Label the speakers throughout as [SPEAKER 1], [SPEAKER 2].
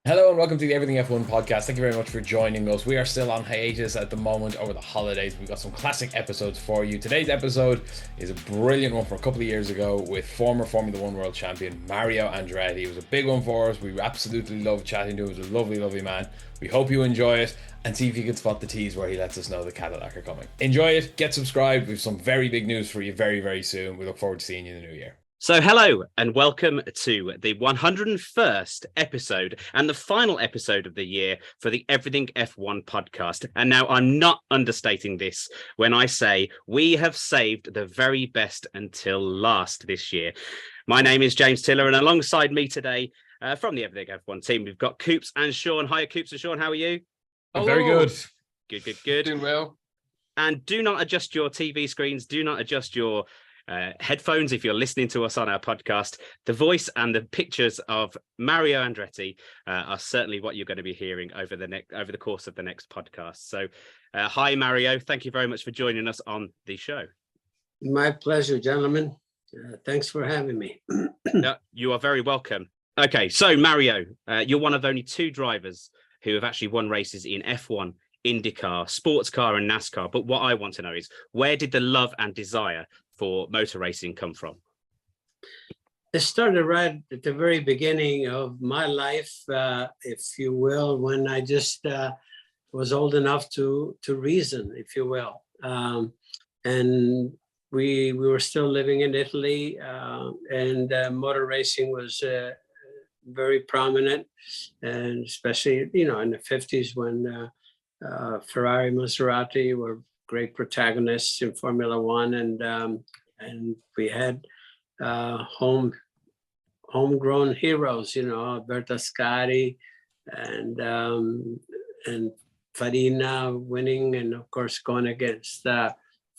[SPEAKER 1] Hello and welcome to the Everything F1 podcast. Thank you very much for joining us. We are still on hiatus at the moment over the holidays. We've got some classic episodes for you. Today's episode is a brilliant one from a couple of years ago with former Formula One world champion Mario Andretti. It was a big one for us. We absolutely loved chatting to him. He was a lovely, lovely man. We hope you enjoy it and see if you can spot the tease where he lets us know the Cadillac are coming. Enjoy it, get subscribed. We have some very big news for you very, very soon. We look forward to seeing you in the new year.
[SPEAKER 2] So hello and welcome to the 101st episode and the final episode of the year for the Everything F1 podcast. And now I'm not understating this when I say we have saved the very best until last this year. My name is James Tiller, and alongside me today from the Everything F1 team, we've got Coops and Sean. Hiya, Coops and Sean, how are you?
[SPEAKER 1] Oh, very good.
[SPEAKER 2] Good.
[SPEAKER 3] Doing well.
[SPEAKER 2] And do not adjust your TV screens. Do not adjust your headphones if you're listening to us on our podcast. The voice and the pictures of Mario Andretti are certainly what you're going to be hearing over the course of the next podcast. So hi Mario, thank you very much for joining us on the show.
[SPEAKER 4] My pleasure, gentlemen. Thanks for having me.
[SPEAKER 2] You are very welcome. Okay, so Mario, you're one of only two drivers who have actually won races in F1, IndyCar, sports car and NASCAR. But what I want to know is, where did the love and desire for motor racing come from?
[SPEAKER 4] It started right at the very beginning of my life, if you will, when I just was old enough to reason, if you will. And we were still living in Italy, and motor racing was very prominent, and especially, in the 50s when Ferrari, Maserati were great protagonists in Formula One, and we had homegrown heroes, Alberto Ascari and Farina winning, and of course going against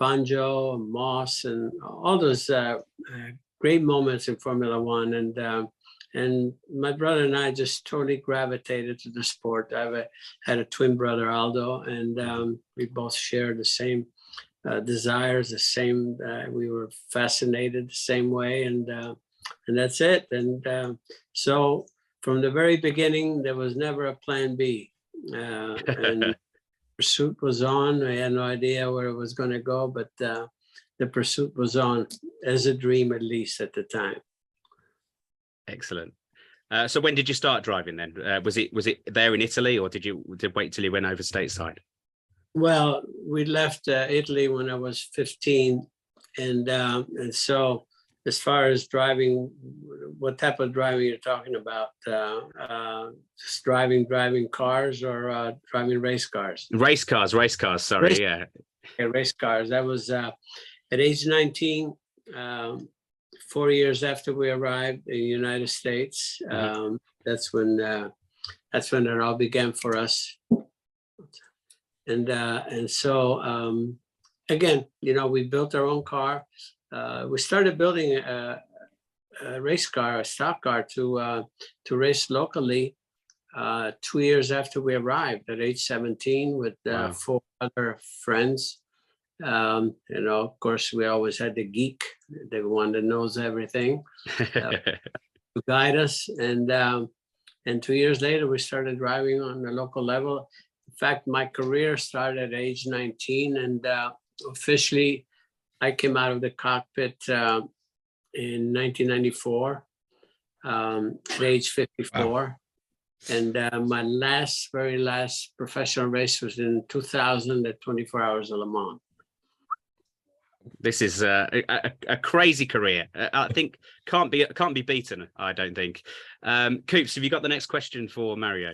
[SPEAKER 4] Fangio, Moss, and all those great moments in Formula One. And my brother and I just totally gravitated to the sport. I had a twin brother, Aldo, and we both shared the same desires, we were fascinated the same way, and that's it. And so from the very beginning, there was never a plan B. And pursuit was on. I had no idea where it was going to go, but the pursuit was on as a dream, at least at the time.
[SPEAKER 2] Excellent. So when did you start driving then? Was it there in Italy, or did you wait till you went over stateside?
[SPEAKER 4] Well, we left Italy when I was 15, and so as far as driving, what type of driving you're talking about? Just driving cars or driving race cars?
[SPEAKER 2] Race cars. Sorry, yeah,
[SPEAKER 4] race cars. That was at age 19. 4 years after we arrived in the United States, that's when it all began for us. And so again, we built our own car. We started building a race car, a stock car to race locally 2 years after we arrived at age 17 with
[SPEAKER 2] Wow.
[SPEAKER 4] 4 other friends. Of course, we always had the geek, the one that knows everything, to guide us. And 2 years later, we started driving on the local level. In fact, my career started at age 19, and officially, I came out of the cockpit in 1994, at age 54. Wow. And my very last professional race was in 2000 at 24 Hours of Le Mans.
[SPEAKER 2] This is a crazy career. I think can't be beaten. I don't think. Coops, have you got the next question for Mario?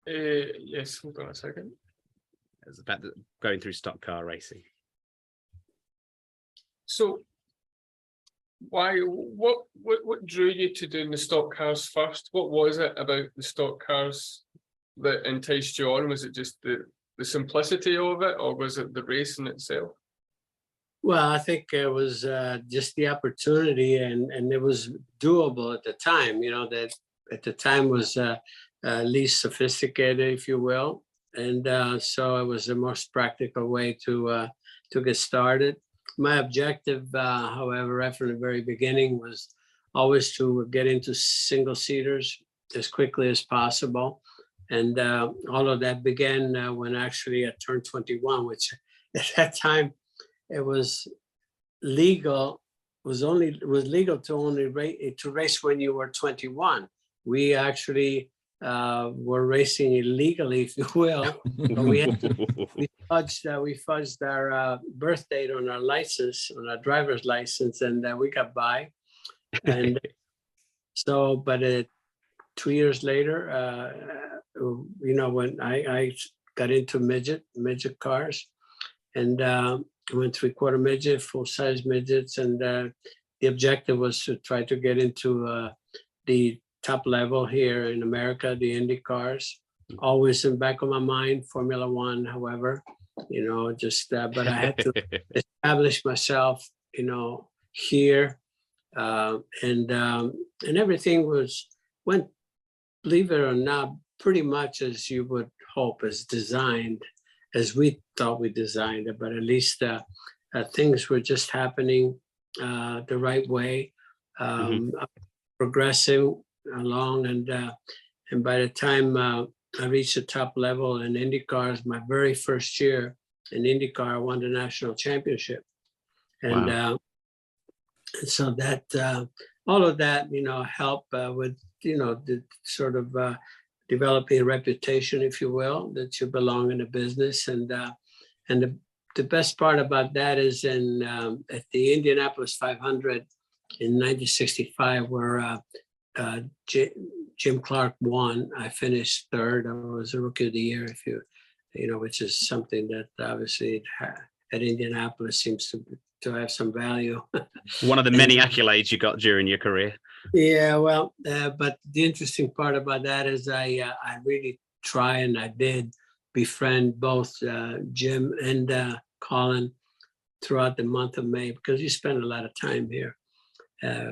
[SPEAKER 3] Yes, hold on a second.
[SPEAKER 2] It's about going through stock car racing.
[SPEAKER 3] So, what drew you to doing the stock cars first? What was it about the stock cars that enticed you on? Was it just the simplicity of it, or was it the racing itself?
[SPEAKER 4] Well, I think it was just the opportunity, and it was doable at the time. That at the time was least sophisticated, if you will, and so it was the most practical way to get started. My objective, however, right from the very beginning, was always to get into single seaters, as quickly as possible. And all of that began when actually I turned 21, which at that time it was legal. It was legal to only race when you were 21. We actually were racing illegally, if you will. But we fudged our birth date on our license, on our driver's license, and we got by. And so, but 2 years later, when I got into midget cars, and went 3/4 midget, full size midgets, and the objective was to try to get into the top level here in America, the Indy cars. Always in the back of my mind, Formula One, however, but I had to establish myself, here, and everything went, believe it or not, pretty much as you would hope, as we thought we designed it, but at least things were just happening the right way, progressing along, and by the time I reached the top level in IndyCars, my very first year in IndyCar, I won the national championship, and
[SPEAKER 2] Wow.
[SPEAKER 4] and so that all of that, helped with the sort of developing a reputation, if you will, that you belong in a business. And the best part about that is at the Indianapolis 500 in 1965, where Jim Clark won, I finished third. I was a rookie of the year, which is something that obviously at Indianapolis seems to have some value.
[SPEAKER 2] One of the many accolades you got during your career.
[SPEAKER 4] Yeah, well, but the interesting part about that is I really try, and I did befriend both Jim and Colin throughout the month of May, because you spend a lot of time here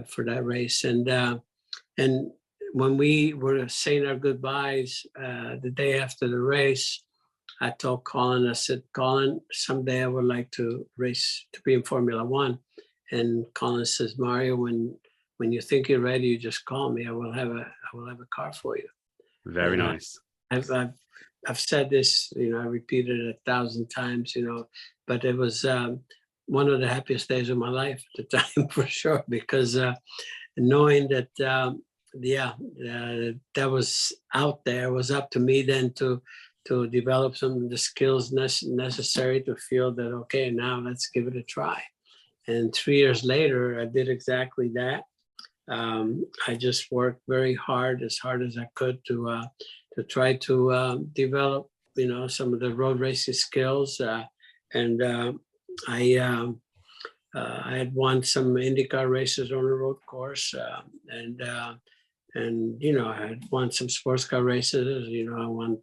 [SPEAKER 4] for that race. And when we were saying our goodbyes the day after the race, I told Colin, I said, Colin, someday I would like to race, to be in Formula One. And Colin says, Mario, when you think you're ready, you just call me. I will have a car for you.
[SPEAKER 2] Very nice.
[SPEAKER 4] I've said this, I repeated it 1,000 times, but it was one of the happiest days of my life at the time, for sure, because knowing that, that was out there, it was up to me then to develop some of the skills necessary to feel that, okay, now let's give it a try. And 3 years later, I did exactly that. I just worked very hard as I could to try to develop, some of the road racing skills. And I had won some IndyCar races on the road course, and I had won some sports car races. I won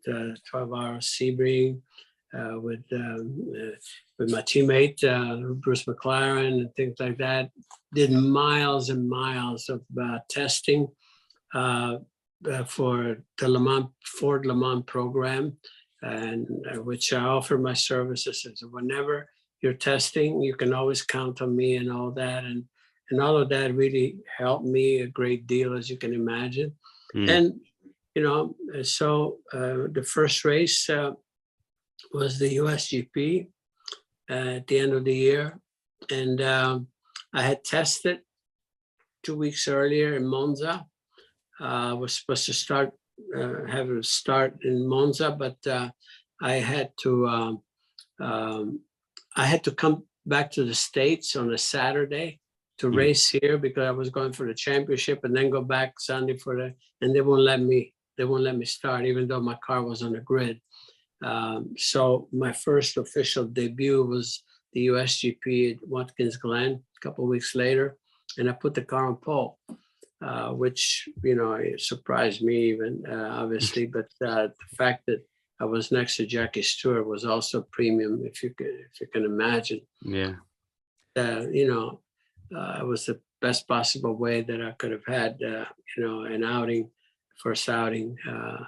[SPEAKER 4] 12-hour Sebring with my teammate Bruce McLaren and things like that. Did miles and miles of testing for the Ford Le Mans program, and which I offered my services. So whenever you're testing, you can always count on me and all that. And all of that really helped me a great deal, as you can imagine. And, so the first race was the USGP at the end of the year. And I had tested 2 weeks earlier in Monza. I was supposed to have a start in Monza, but I had to come back to the States on a Saturday to race here, because I was going for the championship and then go back Sunday and they won't let me start, even though my car was on the grid. So my first official debut was the USGP at Watkins Glen a couple of weeks later, and I put the car on pole, which it surprised me even, obviously. But the fact that I was next to Jackie Stewart was also premium, if you can imagine.
[SPEAKER 2] Yeah.
[SPEAKER 4] It was the best possible way that I could have had, an first outing,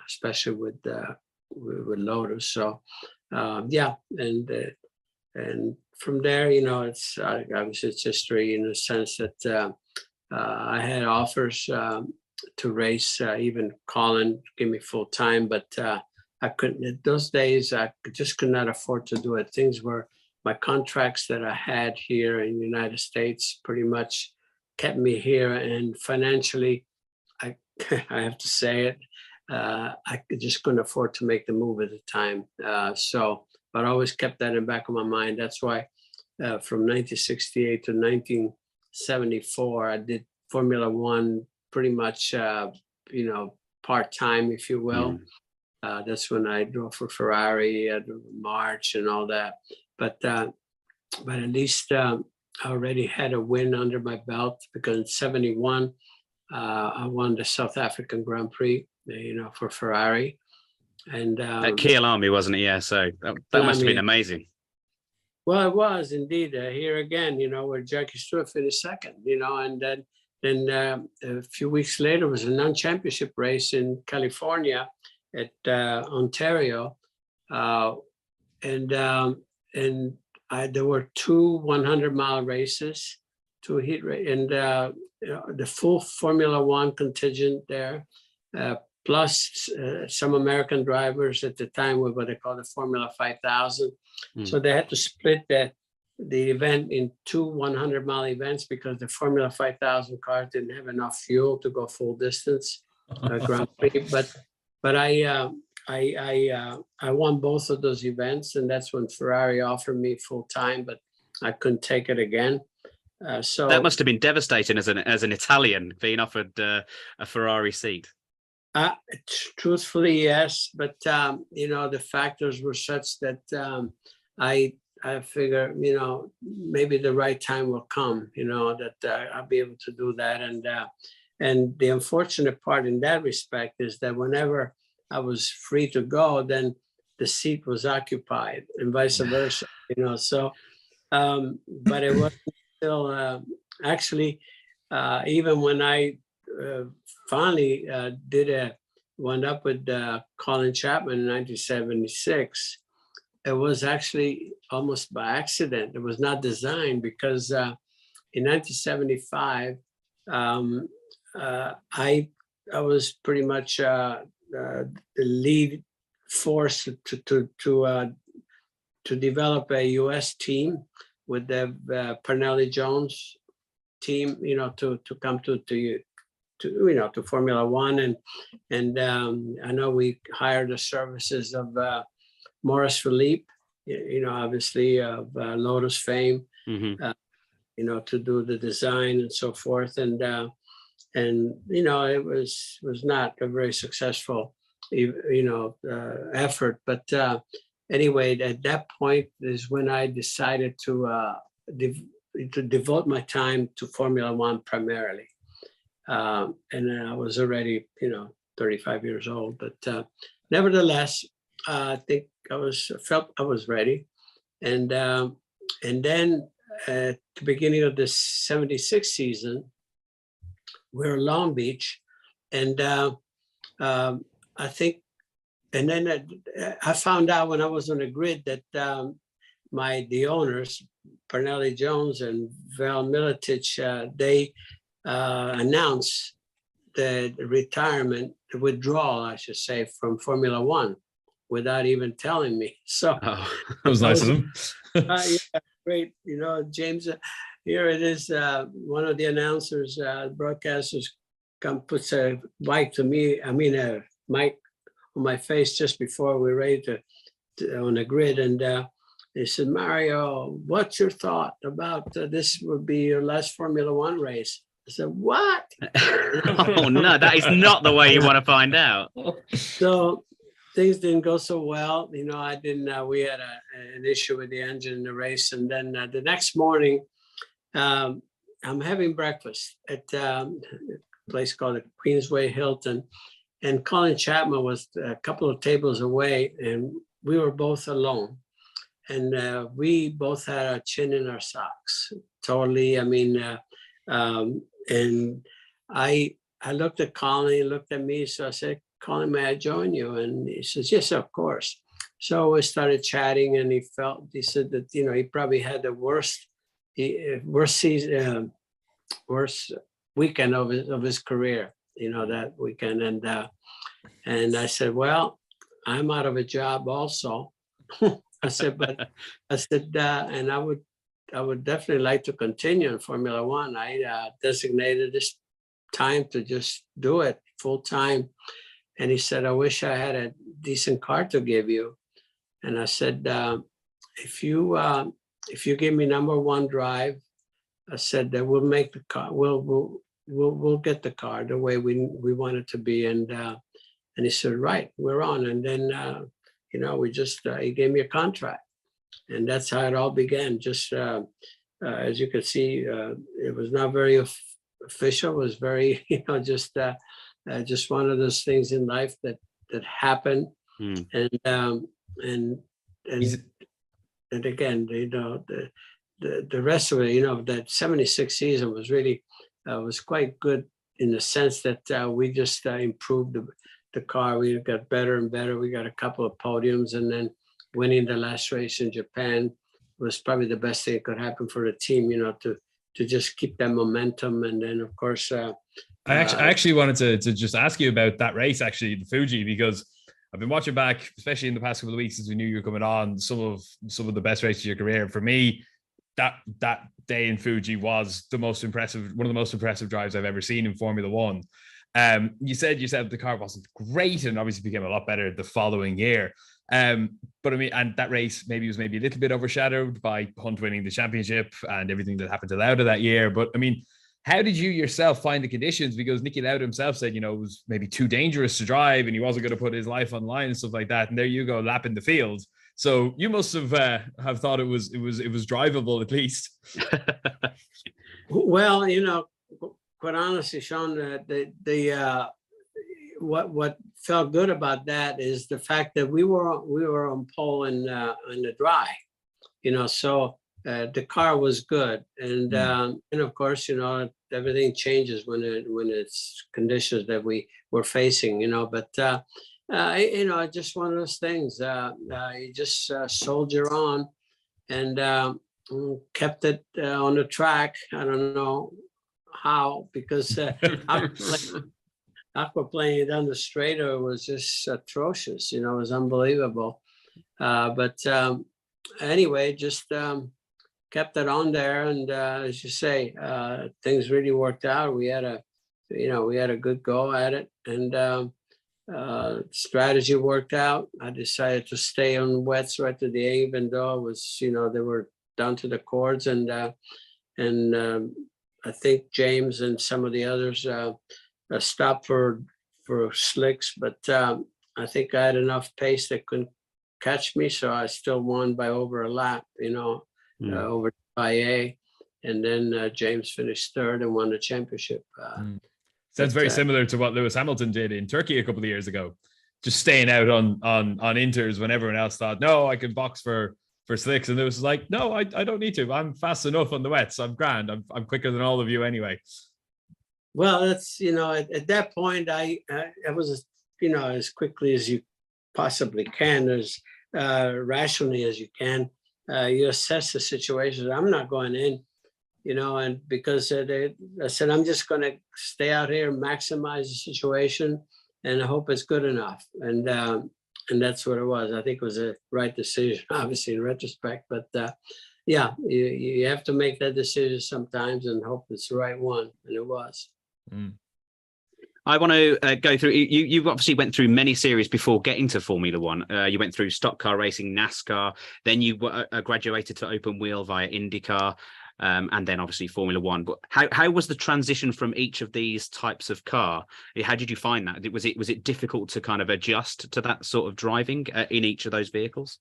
[SPEAKER 4] especially with Lotus. So, and from there, obviously it's history in the sense that I had offers race. Even Colin gave me full time, but I couldn't. In those days, I just could not afford to do it. Things were, my contracts that I had here in the United States pretty much kept me here, and financially, I I have to say it, I just couldn't afford to make the move at the time. But I always kept that in the back of my mind. That's why from 1968 to 1974, I did Formula One pretty much, part-time, if you will. That's when I drove for Ferrari, March and all that. But at least I already had a win under my belt, because in 71, I won the South African Grand Prix, for Ferrari. And
[SPEAKER 2] at Kiel Army, wasn't it? Yeah, so that must have been amazing.
[SPEAKER 4] Well, it was indeed. Here again, where Jackie Stewart finished second, and then a few weeks later was a non-championship race in California at Ontario. There were two 100-mile races, two heat races, and the full Formula One contingent there, plus some American drivers at the time were what they call the Formula 5000. So they had to split the event in two 100-mile events, because the Formula 5000 cars didn't have enough fuel to go full distance Grand Prix. But I won both of those events, and that's when Ferrari offered me full time, but I couldn't take it again. So
[SPEAKER 2] that must have been devastating as an Italian, being offered a Ferrari seat.
[SPEAKER 4] Truthfully, yes, but the factors were such that I figure, maybe the right time will come, that I'll be able to do that. And the unfortunate part in that respect is that whenever I was free to go, then the seat was occupied, and vice versa, So, but it was still actually, even when I finally wound up with Colin Chapman in 1976, it was actually almost by accident. It was not designed, because in 1975, I was pretty much the lead force to develop a U.S. team with the Parnelli Jones team, to come to Formula One, and I know we hired the services of Maurice Philippe, obviously of Lotus fame, to do the design and so forth, and it was not a very successful effort, but anyway, at that point is when I decided to devote my time to Formula One primarily. And I was already, 35 years old, but nevertheless, I think felt I was ready. And then at the beginning of the 76 season, we're in Long Beach, and I think, and then I found out when I was on the grid that the owners, Parnelli Jones and Val Miletich, they announced the retirement, the withdrawal, I should say, from Formula One without even telling me. So
[SPEAKER 1] that was nice of them.
[SPEAKER 4] yeah, great. James, here it is. One of the announcers, broadcasters, puts a mic to me. I mean, a mic on my face just before we're ready to on the grid, and they said, "Mario, what's your thought about this? Would be your last Formula One race?" I said, "What?"
[SPEAKER 2] Oh no, that is not the way you want to find out.
[SPEAKER 4] So things didn't go so well. I didn't. We had an issue with the engine in the race, and then the next morning, I'm having breakfast at a place called the Queensway Hilton, and Colin Chapman was a couple of tables away, and we were both alone, and we both had our chin in our socks. Totally. I mean, and I looked at Colin, he looked at me, so I said, "Colin, may I join you?" And he says, "Yes, of course." So we started chatting, and he said that, he probably had the worst season, worst weekend of his career. that weekend. And I said, well, I'm out of a job also. I said, and I would definitely like to continue in Formula One. I designated this time to just do it full time. And he said, I wish I had a decent car to give you. And I said, if you give me number one drive, I said that we'll make the car. We'll get the car the way we want it to be. And he said, right, we're on. And then we just he gave me a contract, and that's how it all began. Just as you can see, it was not very official. It was very just one of those things in life that happened. And again, the rest of it, that 76 season was really was quite good in the sense that we just improved the car. We got better and better. We got a couple of podiums, and then winning the last race in Japan was probably the best thing that could happen for the team, to just keep that momentum. And then, of course, I
[SPEAKER 1] actually wanted to just ask you about that race, actually, the Fuji, because I've been watching back, especially in the past couple of weeks since we knew you were coming on, some of the best races of your career. For me, that day in Fuji was one of the most impressive drives I've ever seen in Formula One. You said yourself the car wasn't great and obviously became a lot better the following year. But I mean, and that race was maybe a little bit overshadowed by Hunt winning the championship and everything that happened to Lauda that year. But I mean, how did you yourself find the conditions? Because Niki Lauda himself said, it was maybe too dangerous to drive and he wasn't going to put his life on the line and stuff like that. And there you go, lapping the field. So you must have thought it was drivable at least.
[SPEAKER 4] Well, quite honestly, Sean, what felt good about that is the fact that we were on pole in the dry, so the car was good, and of course, everything changes when it's conditions that we were facing, but just one of those things. You just soldier on and kept it on the track. I don't know how, because aquaplaning down the straighter was just atrocious. It was unbelievable. But anyway, just kept it on there, and as you say, things really worked out. We had a good go at it, and strategy worked out. I decided to stay on wets right to the end, even though it was, they were down to the cords, and I think James and some of the others stopped for slicks, but I think I had enough pace that couldn't catch me, so I still won by over a lap, over IA, and then James finished third and won the championship.
[SPEAKER 1] Sounds very similar to what Lewis Hamilton did in Turkey a couple of years ago, just staying out on inters when everyone else thought, no, I can box for slicks, and Lewis was like, no, I don't need to. I'm fast enough on the wets. I'm grand. I'm quicker than all of you anyway.
[SPEAKER 4] Well, that's at that point I was as quickly as you possibly can, as rationally as you can. You assess the situation. I'm not going in, and because I said I'm just going to stay out here, maximize the situation, and I hope it's good enough. And that's what it was. I think it was a right decision, obviously, in retrospect. But yeah, you have to make that decision sometimes and hope it's the right one, and it was.
[SPEAKER 2] I want to go through. You obviously went through many series before getting to Formula One. You went through stock car racing, NASCAR. Then you graduated to open wheel via IndyCar, and then obviously Formula One. But how was the transition from each of these types of car? How did you find that? Was it difficult to kind of adjust to that sort of driving in each of those vehicles?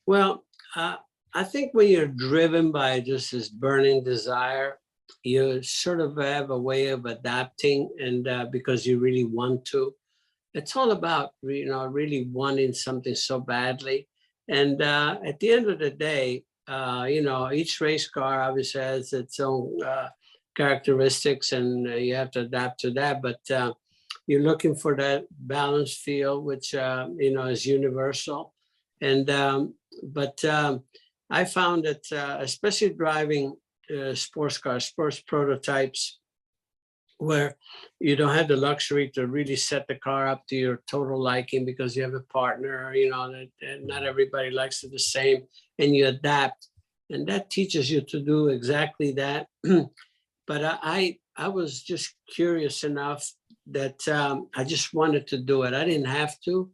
[SPEAKER 4] Well, I think when you're driven by just this burning desire, you sort of have a way of adapting, and because you really want to. It's all about really wanting something so badly. And at the end of the day, each race car obviously has its own characteristics, and you have to adapt to that. But you're looking for that balanced feel, which is universal. And but I found that especially driving sports cars, sports prototypes, where you don't have the luxury to really set the car up to your total liking because you have a partner, that not everybody likes it the same, and you adapt. And that teaches you to do exactly that. But I was just curious enough that I just wanted to do it. I didn't have to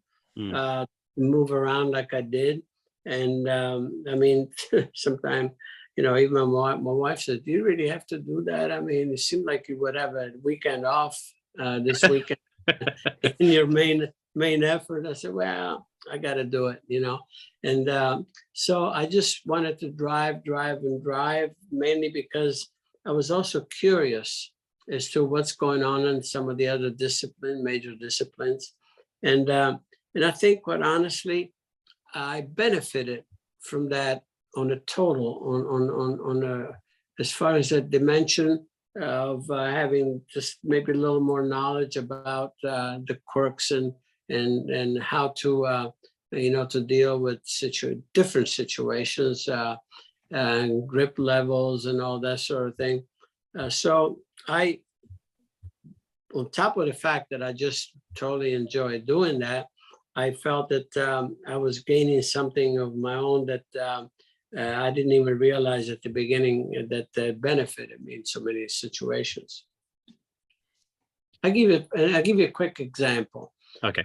[SPEAKER 4] move around like I did. And I mean, sometimes, even my wife said, "Do you really have to do that? I mean, it seemed like you would have a weekend off this weekend in your main effort." I said, "Well, I got to do it, And so I just wanted to drive, mainly because I was also curious as to what's going on in some of the other major disciplines. And I think, quite honestly, I benefited from that on a total, on as far as a dimension of having just maybe a little more knowledge about the quirks and how to to deal with different situations and grip levels and all that sort of thing. So I, on top of the fact that I just totally enjoy doing that, I felt that I was gaining something of my own that I didn't even realize at the beginning that benefited me in so many situations. I'll give you a quick example.
[SPEAKER 2] Okay.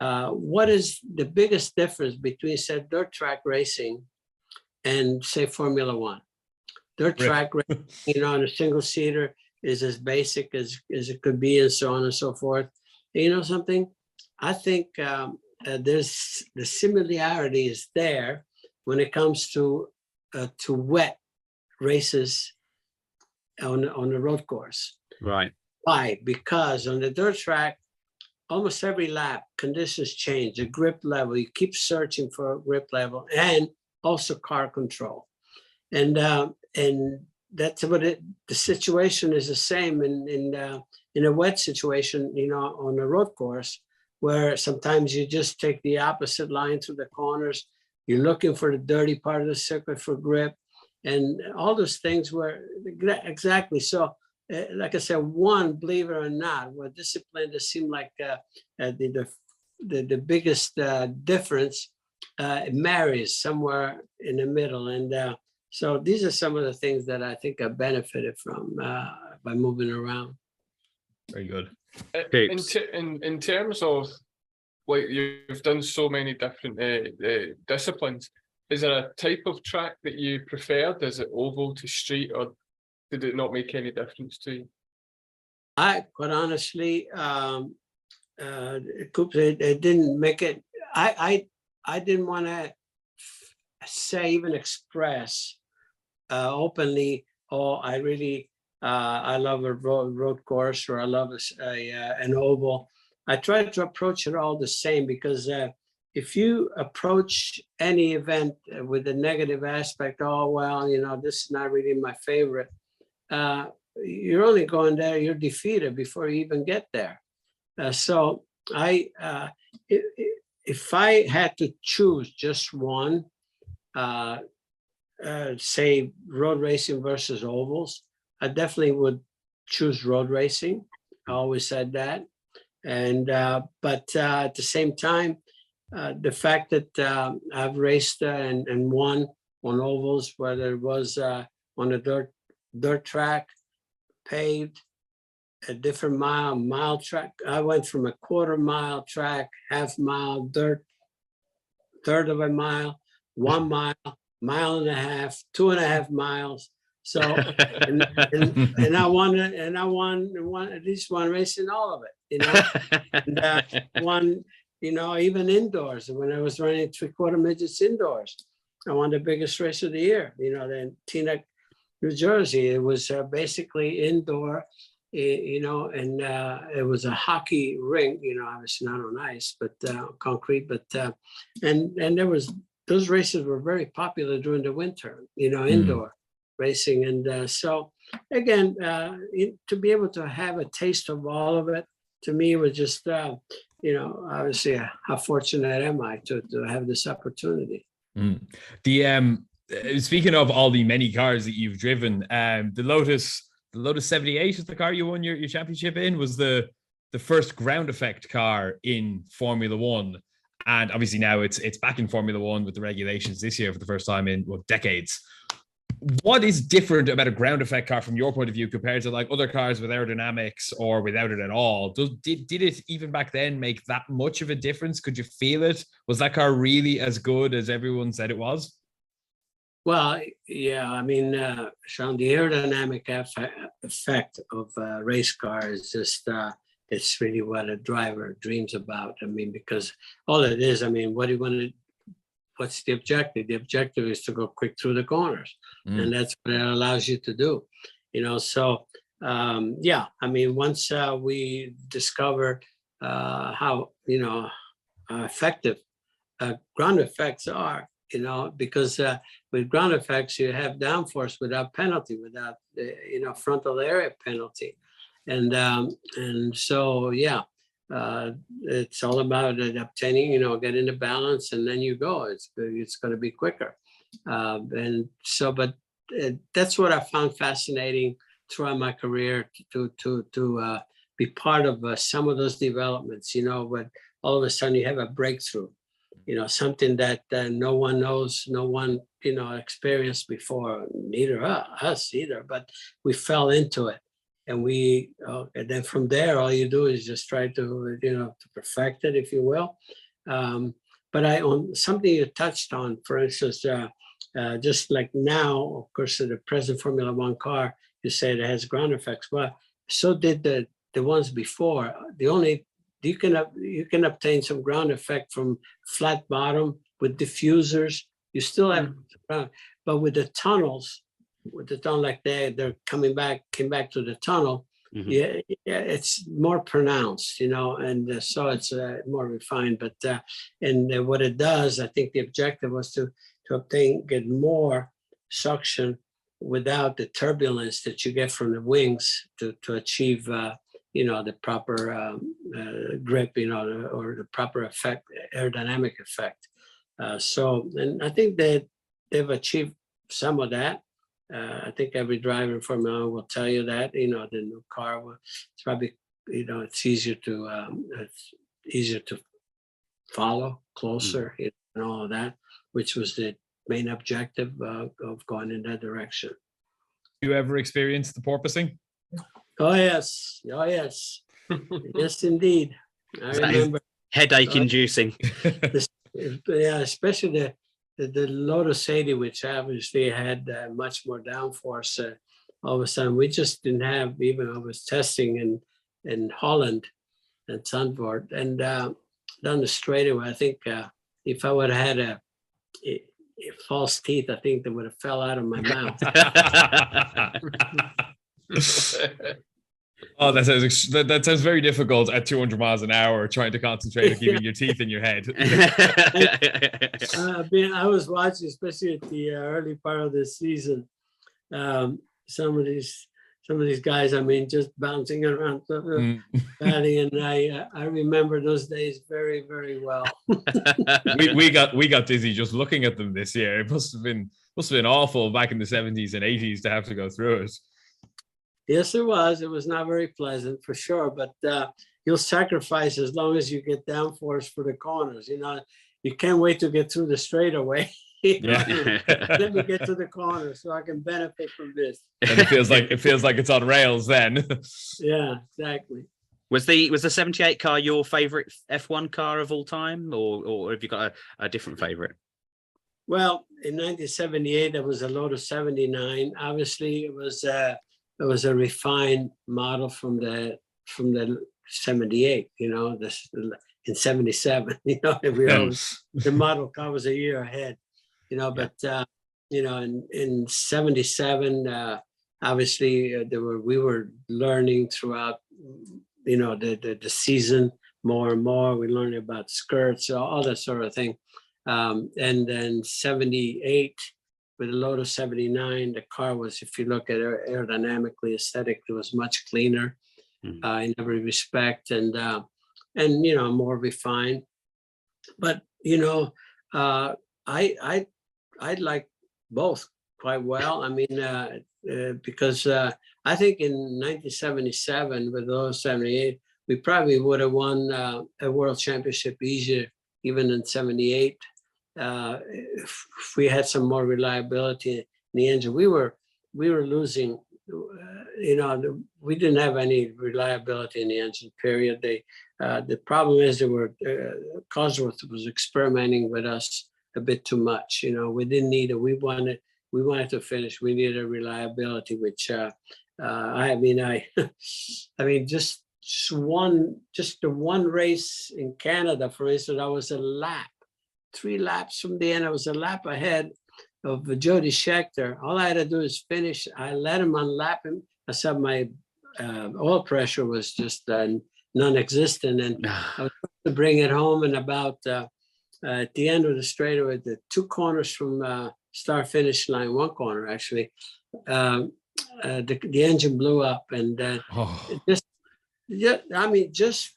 [SPEAKER 4] What is the biggest difference between, say, dirt track racing and, say, Formula One? Dirt track racing, on a single seater is as basic as it could be, and so on and so forth. And you know something? I think there's the similarity is there when it comes to wet races on the road course.
[SPEAKER 2] Right.
[SPEAKER 4] Why? Because on the dirt track, almost every lap, conditions change. The grip level, you keep searching for a grip level, and also car control. And that's what the situation is the same in a wet situation, on a road course, where sometimes you just take the opposite line through the corners. You're looking for the dirty part of the circuit for grip, and all those things were exactly so. Like I said, believe it or not, what discipline that seemed like the biggest difference, it marries somewhere in the middle. And so these are some of the things that I think I benefited from by moving around.
[SPEAKER 1] Very good.
[SPEAKER 3] In terms of, like, you've done so many different disciplines, is there a type of track that you preferred? Is it oval to street, or did it not make any difference to you?
[SPEAKER 4] Quite honestly, it didn't make it. I didn't want to say, even express openly, "Oh, I really I love a road course," or "I love an oval." I tried to approach it all the same, because if you approach any event with a negative aspect, "Oh, well, this is not really my favorite," you're only going there, you're defeated before you even get there. So if I had to choose just one, say road racing versus ovals, I definitely would choose road racing. I always said that. And but at the same time, the fact that I've raced and won on ovals, whether it was on a dirt track, paved, a different mile track. I went from a quarter-mile track, half-mile, dirt, third of a mile, 1 mile, mile and a half, 2.5 miles. So and I won at least one race in all of it, and won, even indoors. When I was running 3/4 midgets indoors, I won the biggest race of the year. In Teaneck, New Jersey. It was basically indoor, and it was a hockey rink. Obviously not on ice, but concrete. But and those races were very popular during the winter. Indoor racing. And so again, to be able to have a taste of all of it, to me, was just, obviously, how fortunate am I to have this opportunity.
[SPEAKER 1] Speaking of all the many cars that you've driven, the Lotus the Lotus 78 is the car you won your championship in, was the first ground effect car in Formula One. And obviously now it's back in Formula One with the regulations this year for the first time in decades. What is different about a ground effect car from your point of view compared to like other cars with aerodynamics or without it at all? Did it even back then make that much of a difference? Could you feel it? Was that car really as good as everyone said it was?
[SPEAKER 4] Well, yeah, I mean, Sean, the aerodynamic effect of a race car is just, it's really what a driver dreams about. I mean, because all it is, I mean, what do you want to, what's the objective? The objective is to go quick through the corners. And that's what it allows you to do, you know? So, yeah, I mean, once we discover how, you know, effective ground effects are, you know, because with ground effects, you have downforce without penalty, without, you know, frontal area penalty. And so, yeah, it's all about obtaining, you know, getting the balance, and then you go. It's going to be quicker. And so, but that's what I found fascinating throughout my career, to be part of some of those developments, you know, but all of a sudden you have a breakthrough, you know, something that no one knows, no one, you know, experienced before, neither us either, but we fell into it. And and then from there, all you do is just try to, you know, to perfect it, if you will. But on something you touched on, for instance, just like now, of course, the present Formula One car, you say it has ground effects. Well, so did the ones before. You can obtain some ground effect from flat bottom with diffusers. You still have, but with the tunnels, like they're came back to the tunnel. Yeah, it's more pronounced, you know, and so it's more refined. But and what it does, I think the objective was to get more suction without the turbulence that you get from the wings to achieve, you know, the proper grip, you know, or the proper effect, aerodynamic effect. So, and I think that they've achieved some of that. I think every driver in Formula One will tell you that, you know, the new car it's probably, you know, it's easier to follow closer, you know, and all of that, which was the main objective of going in that direction.
[SPEAKER 1] You ever experienced the porpoising?
[SPEAKER 4] Oh yes, yes, indeed. I remember.
[SPEAKER 2] Headache inducing.
[SPEAKER 4] Yeah, especially the Lotus 80, which obviously had much more downforce. All of a sudden, we just didn't have. Even I was testing in Holland at Zandvoort, and down the straightaway. I think if I would have had a false teeth, I think they would have fell out of my mouth.
[SPEAKER 1] Oh, that sounds very difficult at 200 miles an hour, trying to concentrate on keeping your teeth in your head.
[SPEAKER 4] I was watching, especially at the early part of the season, some of these guys, I mean, just bouncing around, batting, and I remember those days very, very well.
[SPEAKER 1] we got dizzy just looking at them this year. It must have been awful back in the 70s and 80s to have to go through it.
[SPEAKER 4] Yes, it was. It was not very pleasant, for sure. But you'll sacrifice as long as you get downforce for the corners. You know, you can't wait to get through the straightaway.
[SPEAKER 1] Yeah.
[SPEAKER 4] Let me get to the corner so I can benefit from this.
[SPEAKER 1] And it feels like it's on rails then.
[SPEAKER 4] Yeah, exactly.
[SPEAKER 2] Was the 78 car your favorite F1 car of all time, or have you got a different favorite?
[SPEAKER 4] Well, in 1978, it was a Lotus 79. Obviously, it was a refined model from the 78, you know, in 77, you know, the model car was a year ahead, you know, but, you know, in 77, obviously we were learning throughout, you know, the season more and more. We learned about skirts, all that sort of thing. And then 78, with the Lotus 79, the car was, if you look at it aerodynamically, aesthetically, it was much cleaner in every respect, and you know, more refined. But you know, I like both quite well. I mean, because I think in 1977 with those 78, we probably would have won a world championship easier, even in 78. If we had some more reliability in the engine. We were losing, we didn't have any reliability in the engine, period. The problem is Cosworth was experimenting with us a bit too much. We didn't need it. We wanted to finish. We needed a reliability, which I mean, just the one race in Canada, for instance, I was 3 laps from the end. I was a lap ahead of Jody Scheckter. All I had to do is finish. I let him unlap him. I said my oil pressure was just non-existent, and I was trying to bring it home. And about at the end of the straightaway, the 2 corners from start finish line, 1 corner actually, the engine blew up, and just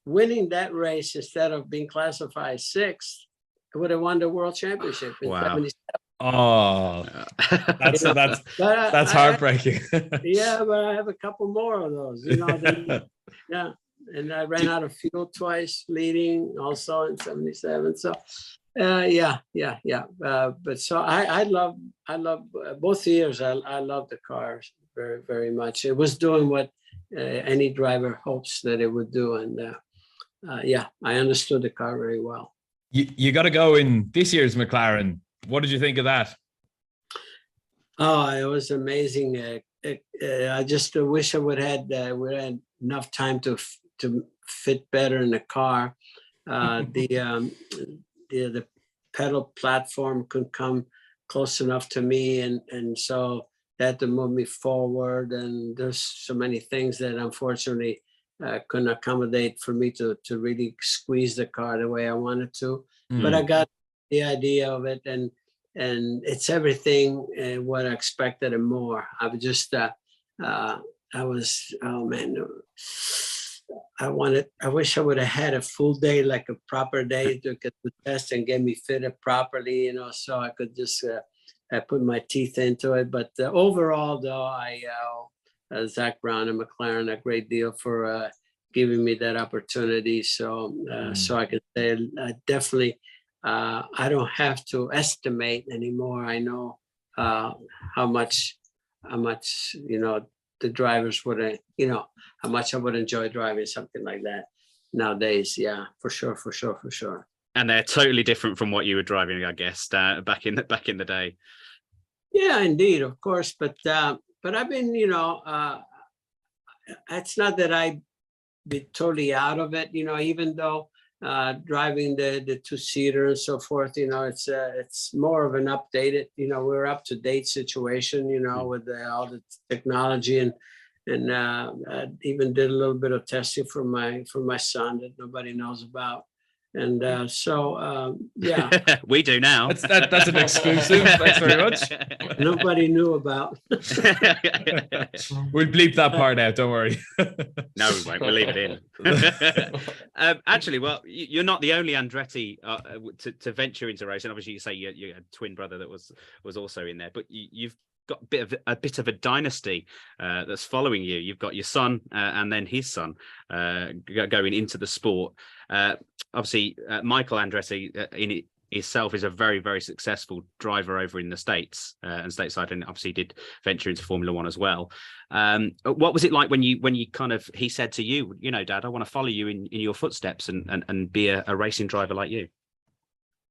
[SPEAKER 4] winning that race instead of being classified 6th, I would have won the world championship in 77.
[SPEAKER 1] Oh, that's heartbreaking.
[SPEAKER 4] Yeah, but I have a couple more of those, yeah. And I ran out of fuel twice leading also in 77. So yeah. But so I love both years. I love the cars very, very much. It was doing what any driver hopes that it would do. And I understood the car very well.
[SPEAKER 1] You got to go in this year's McLaren. What did you think of that?
[SPEAKER 4] Oh, it was amazing. I just wish I would have had enough time to fit better in the car. The pedal platform couldn't come close enough to me, and so that had to move me forward. And there's so many things that unfortunately couldn't accommodate for me to really squeeze the car the way I wanted to. But I got the idea of it, and it's everything what I expected and more. I was just I wish I would have had a full day, like a proper day, to get the test and get me fitted properly, so I could just I put my teeth into it. But overall, though, I Zach Brown and McLaren a great deal for giving me that opportunity. So so I could say definitely I don't have to estimate anymore. I know how much the drivers would, how much I would enjoy driving something like that nowadays. Yeah, for sure.
[SPEAKER 2] And they're totally different from what you were driving, I guess, back in the day.
[SPEAKER 4] Yeah, indeed, of course. But I've been, it's not that I'd be totally out of it, even though driving the 2-seater and so forth, it's more of an updated, we're up to date situation, with all the technology, and I even did a little bit of testing for my son that nobody knows about. And yeah,
[SPEAKER 2] we do now.
[SPEAKER 1] That's an exclusive. Thanks very much.
[SPEAKER 4] Nobody knew about.
[SPEAKER 1] We'll bleep that part out. Don't worry.
[SPEAKER 2] No, we won't. We'll leave it in. Actually, well, you're not the only Andretti to venture into racing. Obviously, you say you had a twin brother that was also in there, but you've got a bit of a dynasty that's following you. You've got your son and then his son going into the sport. Obviously, Michael Andretti in itself is a very, very successful driver over in the States and stateside, and obviously did venture into Formula One as well. What was it like when you kind of, he said to you, Dad, I want to follow you in your footsteps and be a racing driver like you?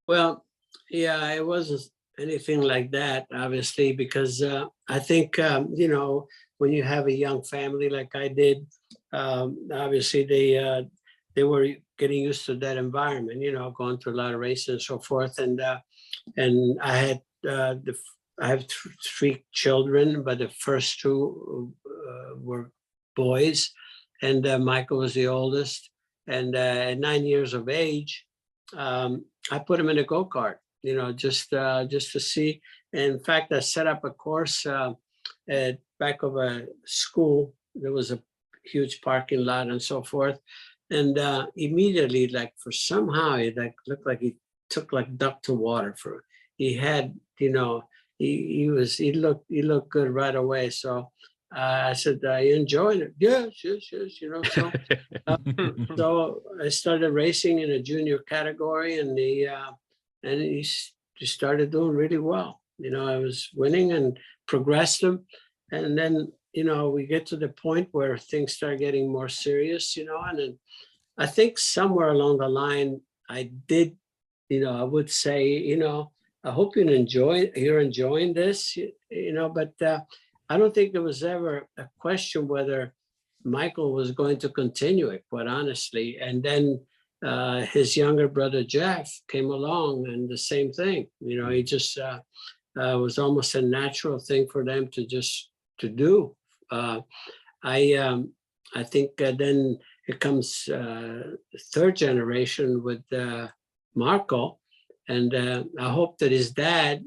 [SPEAKER 4] Well, yeah, it wasn't anything like that, obviously, because I think, when you have a young family like I did, obviously they were getting used to that environment, going to a lot of races and so forth. And I have 3 children, but the first 2 were boys, and Michael was the oldest. And at 9 years of age, I put him in a go-kart, just to see. And in fact, I set up a course at back of a school. There was a huge parking lot and so forth. And immediately, for somehow, it looked like he took duck to water. He had, he looked good right away. So I said, "Are you enjoying it?" Yes. You know, so so I started racing in a junior category, and he started doing really well. You know, I was winning and progressed him, and then you know we get to the point where things start getting more serious. You know, and then I think somewhere along the line I did, you know, I would say, you know, I hope you're enjoying this, you know, but I don't think there was ever a question whether Michael was going to continue it, quite honestly. And then his younger brother Jeff came along, and the same thing. You know, he just was almost a natural thing for them to do. I think then it comes third generation with Marco, and I hope that his dad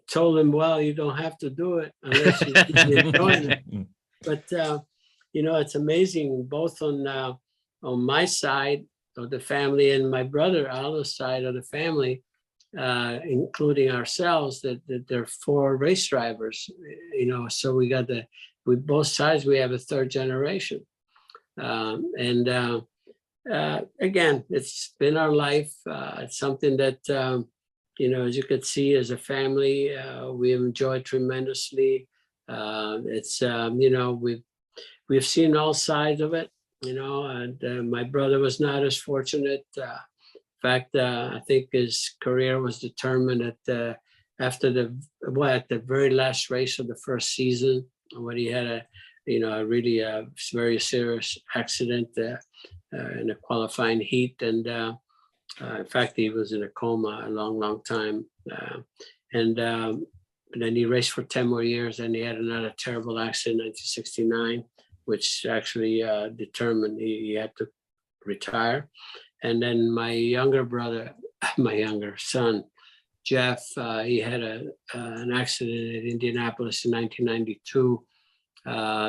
[SPEAKER 4] told him, "Well, you don't have to do it unless you enjoy it." But you know, it's amazing, both on my side of the family and my brother Aldo's side of the family, including ourselves, that there are 4 race drivers. You know, so with both sides we have a third generation, and again, it's been our life. It's something that you know, as you could see, as a family, we have enjoyed tremendously. It's you know, we've seen all sides of it. You know, and my brother was not as fortunate. In fact, I think his career was determined at the very last race of the first season, when he had a really very serious accident in a qualifying heat, and in fact he was in a coma a long time, and then he raced for 10 more years, and he had another terrible accident in 1969, which actually determined he had to retire. And then my younger son Jeff, he had an accident in Indianapolis in 1992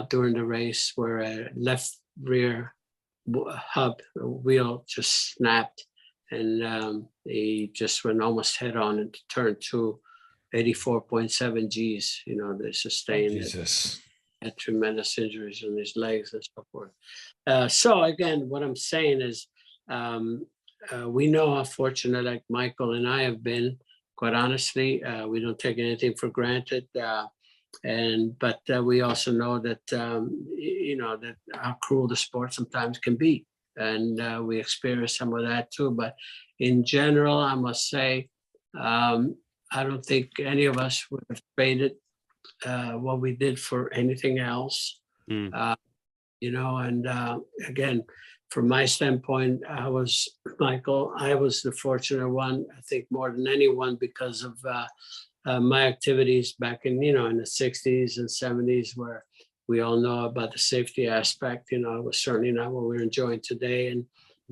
[SPEAKER 4] during the race, where a left rear wheel just snapped, and he just went almost head on into turn 2, 84.7 Gs. You know, they sustained it. Had tremendous injuries in his legs and so forth. So again, what I'm saying is, we know how fortunate, like Michael and I have been. Quite honestly, we don't take anything for granted, but we also know that you know, that how cruel the sport sometimes can be, and we experience some of that too. But in general, I must say, I don't think any of us would have traded what we did for anything else. You know, and again, from my standpoint, I was the fortunate one, I think, more than anyone, because of my activities back in, you know, in the 60s and 70s, where we all know about the safety aspect. You know, it was certainly not what we're enjoying today. And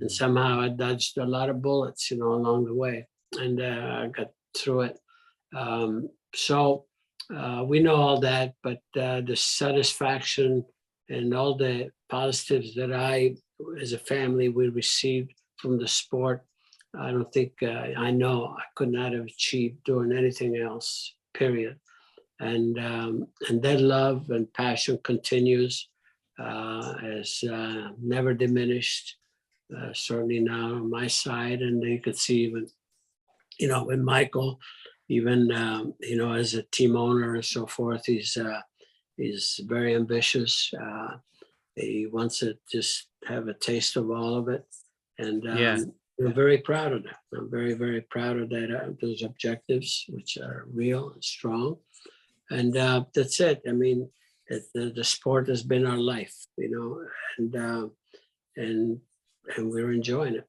[SPEAKER 4] somehow I dodged a lot of bullets, you know, along the way, and I got through it. So we know all that, but the satisfaction and all the positives that as a family, we received from the sport, I don't think I could not have achieved doing anything else, period. And that love and passion continues, has never diminished, certainly now on my side. And you could see even, you know, with Michael, even, you know, as a team owner and so forth, he's very ambitious. He wants to just have a taste of all of it. And I'm very proud of that. I'm very, very proud of that, those objectives, which are real and strong. And that's it. I mean, the sport has been our life, you know, and we're enjoying it.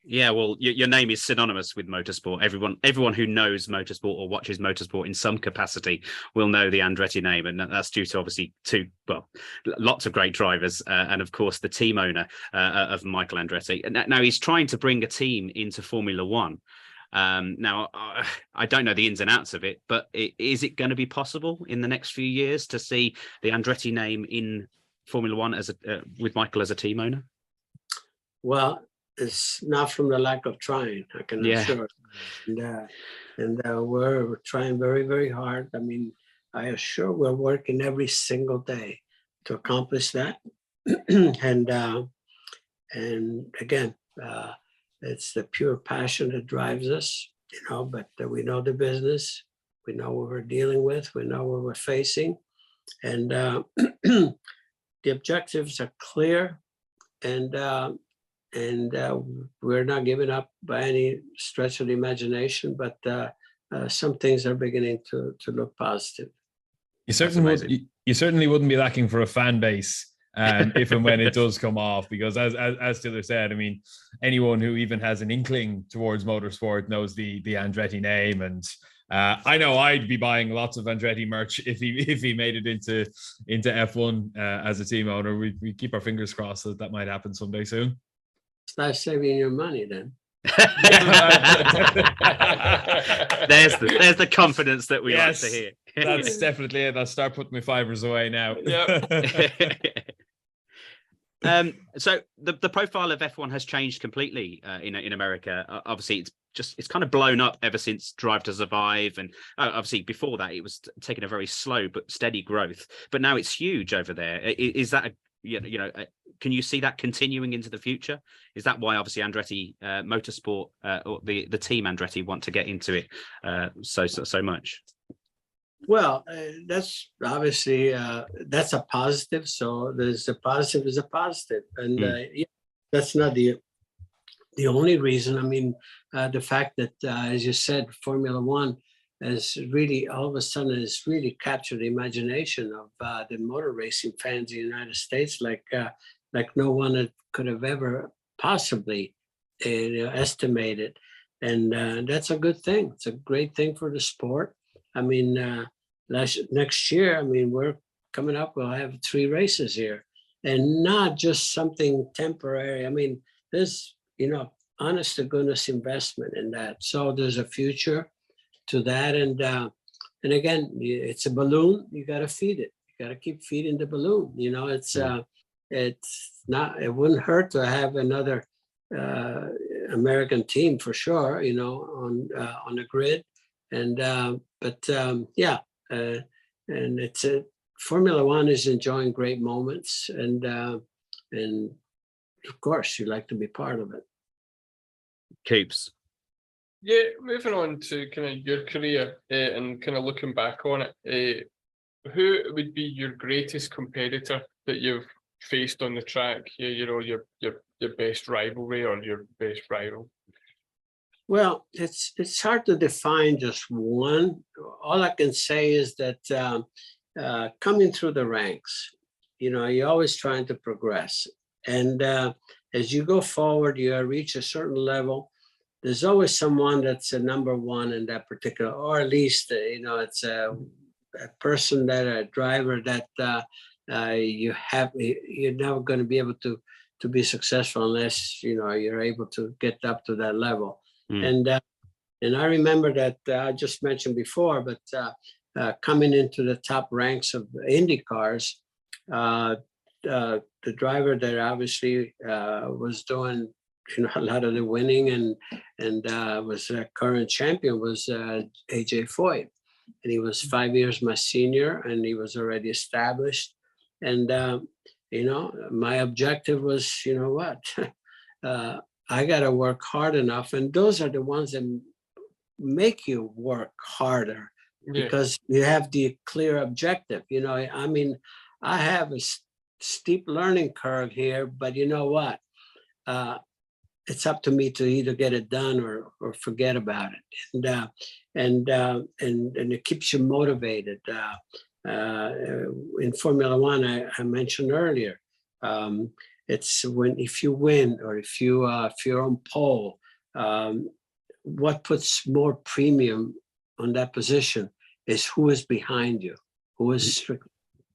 [SPEAKER 2] Yeah, well, your name is synonymous with motorsport. Everyone who knows motorsport or watches motorsport in some capacity will know the Andretti name, and that's due to obviously lots of great drivers, and of course the team owner of Michael Andretti. And now he's trying to bring a team into Formula One. Now, I don't know the ins and outs of it, but is it going to be possible in the next few years to see the Andretti name in Formula One with Michael as a team owner?
[SPEAKER 4] Well, it's not from the lack of trying, I can assure. And we're trying very, very hard. I mean, I assure we're working every single day to accomplish that. And again, it's the pure passion that drives us, but we know the business, we know what we're dealing with, we know what we're facing, and the objectives are clear, and we're not giving up by any stretch of the imagination, but some things are beginning to look positive.
[SPEAKER 1] You certainly wouldn't be lacking for a fan base if and when it does come off, because as Tiller said, I mean, anyone who even has an inkling towards motorsport knows the Andretti name, and I know I'd be buying lots of Andretti merch if he made it into F1 as a team owner. We keep our fingers crossed that might happen someday soon.
[SPEAKER 4] Start saving your money then.
[SPEAKER 2] there's the confidence that we like to hear.
[SPEAKER 1] That's definitely it. I'll start putting my fivers away now.
[SPEAKER 3] Yep.
[SPEAKER 2] So the profile of F1 has changed completely in America. Obviously, it's kind of blown up ever since Drive to Survive, and obviously before that it was taking a very slow but steady growth. But now it's huge over there. Is that can you see that continuing into the future? Is that why obviously Andretti Motorsport or the team Andretti want to get into it so much?
[SPEAKER 4] Well, that's obviously that's a positive. So there's a positive is a positive, and that's not the only reason. I mean, the fact that, as you said, Formula One has really all of a sudden has really captured the imagination of the motor racing fans in the United States, like no one could have ever possibly estimated, and that's a good thing. It's a great thing for the sport. I mean, next year, I mean, we're coming up. We'll have 3 races here, and not just something temporary. I mean, there's honest to goodness investment in that. So there's a future to that, and again, it's a balloon. You got to feed it. You got to keep feeding the balloon. It's not. It wouldn't hurt to have another American team for sure. On the grid, and and it's Formula One is enjoying great moments, and of course you like to be part of it.
[SPEAKER 2] Coops.
[SPEAKER 3] Yeah, moving on to kind of your career and kind of looking back on it, who would be your greatest competitor that you've faced on the track? Your best rivalry or your best rival?
[SPEAKER 4] Well, it's hard to define just one. All I can say is that coming through the ranks, you're always trying to progress. And as you go forward, you reach a certain level. There's always someone that's a number one in that particular, or at least, it's a person a driver that you're never going to be able to be successful unless, you're able to get up to that level. And I remember that I just mentioned before, but coming into the top ranks of Indy cars, the driver that obviously was doing a lot of the winning and was a current champion was AJ Foyt, and he was 5 years my senior, and he was already established. And my objective was, I got to work hard enough, and those are the ones that make you work harder because you have the clear objective. I mean, I have a steep learning curve here, but you know what? It's up to me to either get it done or forget about it, and it keeps you motivated. In Formula One, I mentioned earlier, it's if you win or if you're on pole, what puts more premium on that position is who is behind you, who is.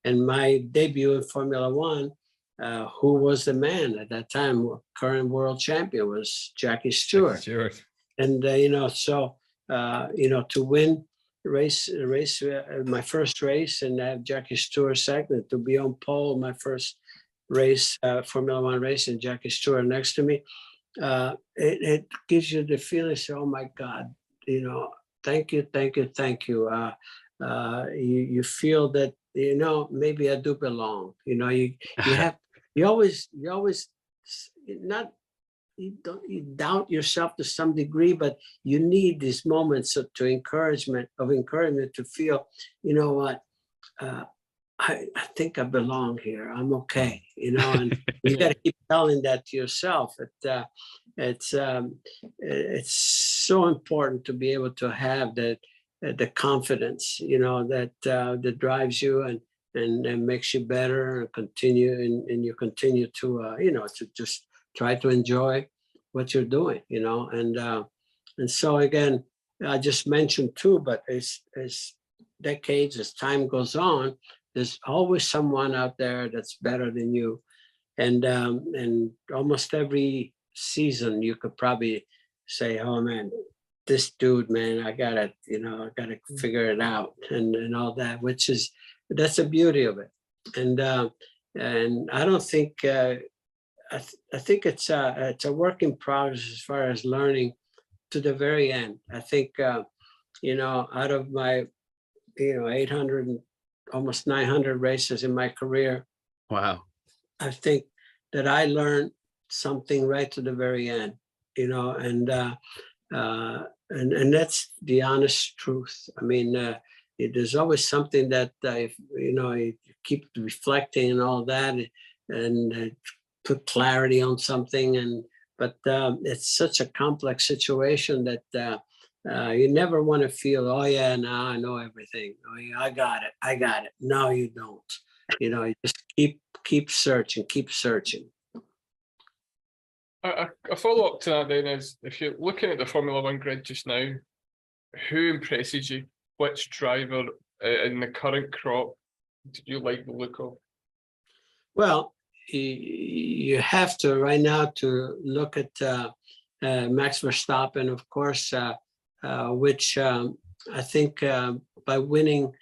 [SPEAKER 4] And my debut in Formula One, who was the man at that time, current world champion, was Jackie Stewart. And to win race, my first race, and have Jackie Stewart second, to be on pole, my first race, Formula One race, and Jackie Stewart next to me, it gives you the feeling, oh my God, thank you. you feel that, maybe I do belong. You always not, you doubt yourself to some degree, but you need these moments of encouragement to feel, you know what, I think I belong here. I'm okay, and you got to keep telling that to yourself. It's so important to be able to have the confidence, that drives you and makes you better and continue, and you continue to, to just try to enjoy what you're doing, and so again, I just mentioned too, but as decades, as time goes on, there's always someone out there that's better than you. And almost every season you could probably say, oh man, this dude, man, I gotta figure it out and all that, that's the beauty of it. And I don't think, I think it's a work in progress as far as learning to the very end. I think, out of my, 800 and almost 900 races in my career.
[SPEAKER 2] Wow.
[SPEAKER 4] I think that I learned something right to the very end, and that's the honest truth. I mean, there's always something that if you keep reflecting and all that, and put clarity on something, but it's such a complex situation that you never want to feel, oh yeah, now I know everything. Oh yeah, I got it. No, you don't. You just keep searching.
[SPEAKER 3] A follow-up to that then is, if you're looking at the Formula One grid just now, who impresses you? Which driver in the current crop do you like the look of?
[SPEAKER 4] Well, you have to right now to look at Max Verstappen, of course, which I think by winning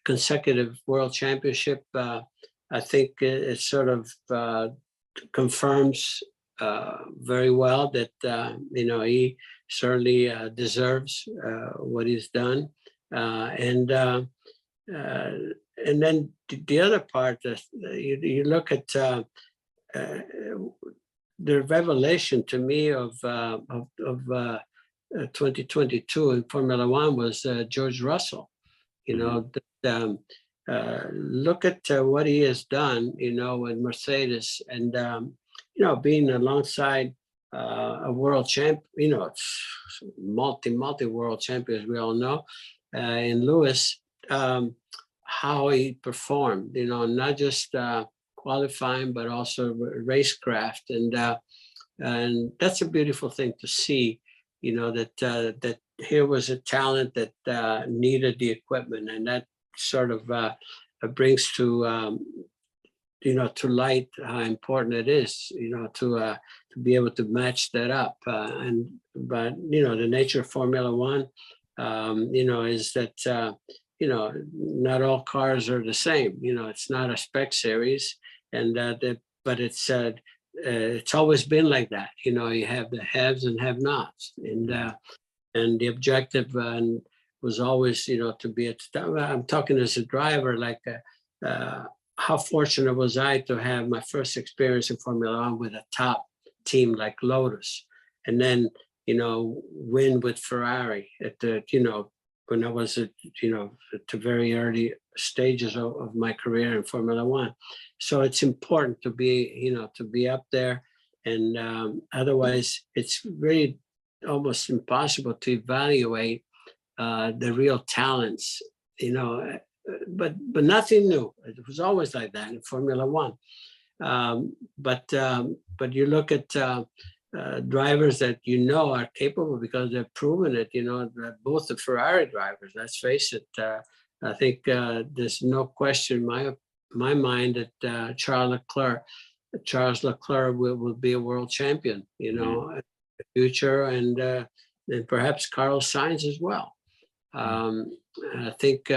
[SPEAKER 4] consecutive world championship, I think it sort of confirms very well that he certainly deserves what he's done, and then the other part, you look at the revelation to me of 2022 in Formula One was George Russell. Look at what he has done, in Mercedes, and being alongside a world champ, multi world champions, we all know, in Lewis, how he performed, not just qualifying, but also racecraft, and that's a beautiful thing to see. That here was a talent that needed the equipment, and that sort of brings to to light how important it is, to be able to match that up. But the nature of Formula One, is that not all cars are the same. It's not a spec series, and but it's always been like that. You have the haves and have-nots, and the objective was always, to be at. I'm talking as a driver, like how fortunate was I to have my first experience in Formula One with a top team like Lotus, and then win with Ferrari at the when I was at the very early stages of my career in Formula One. So it's important to be to be up there, and otherwise it's really almost impossible to evaluate the real talents, but nothing new. It was always like that in Formula One. But you look at drivers that are capable because they've proven it. Both the Ferrari drivers. Let's face it. I think there's no question in my mind that Charles Leclerc will be a world champion. In the future, and perhaps Carlos Sainz as well. I think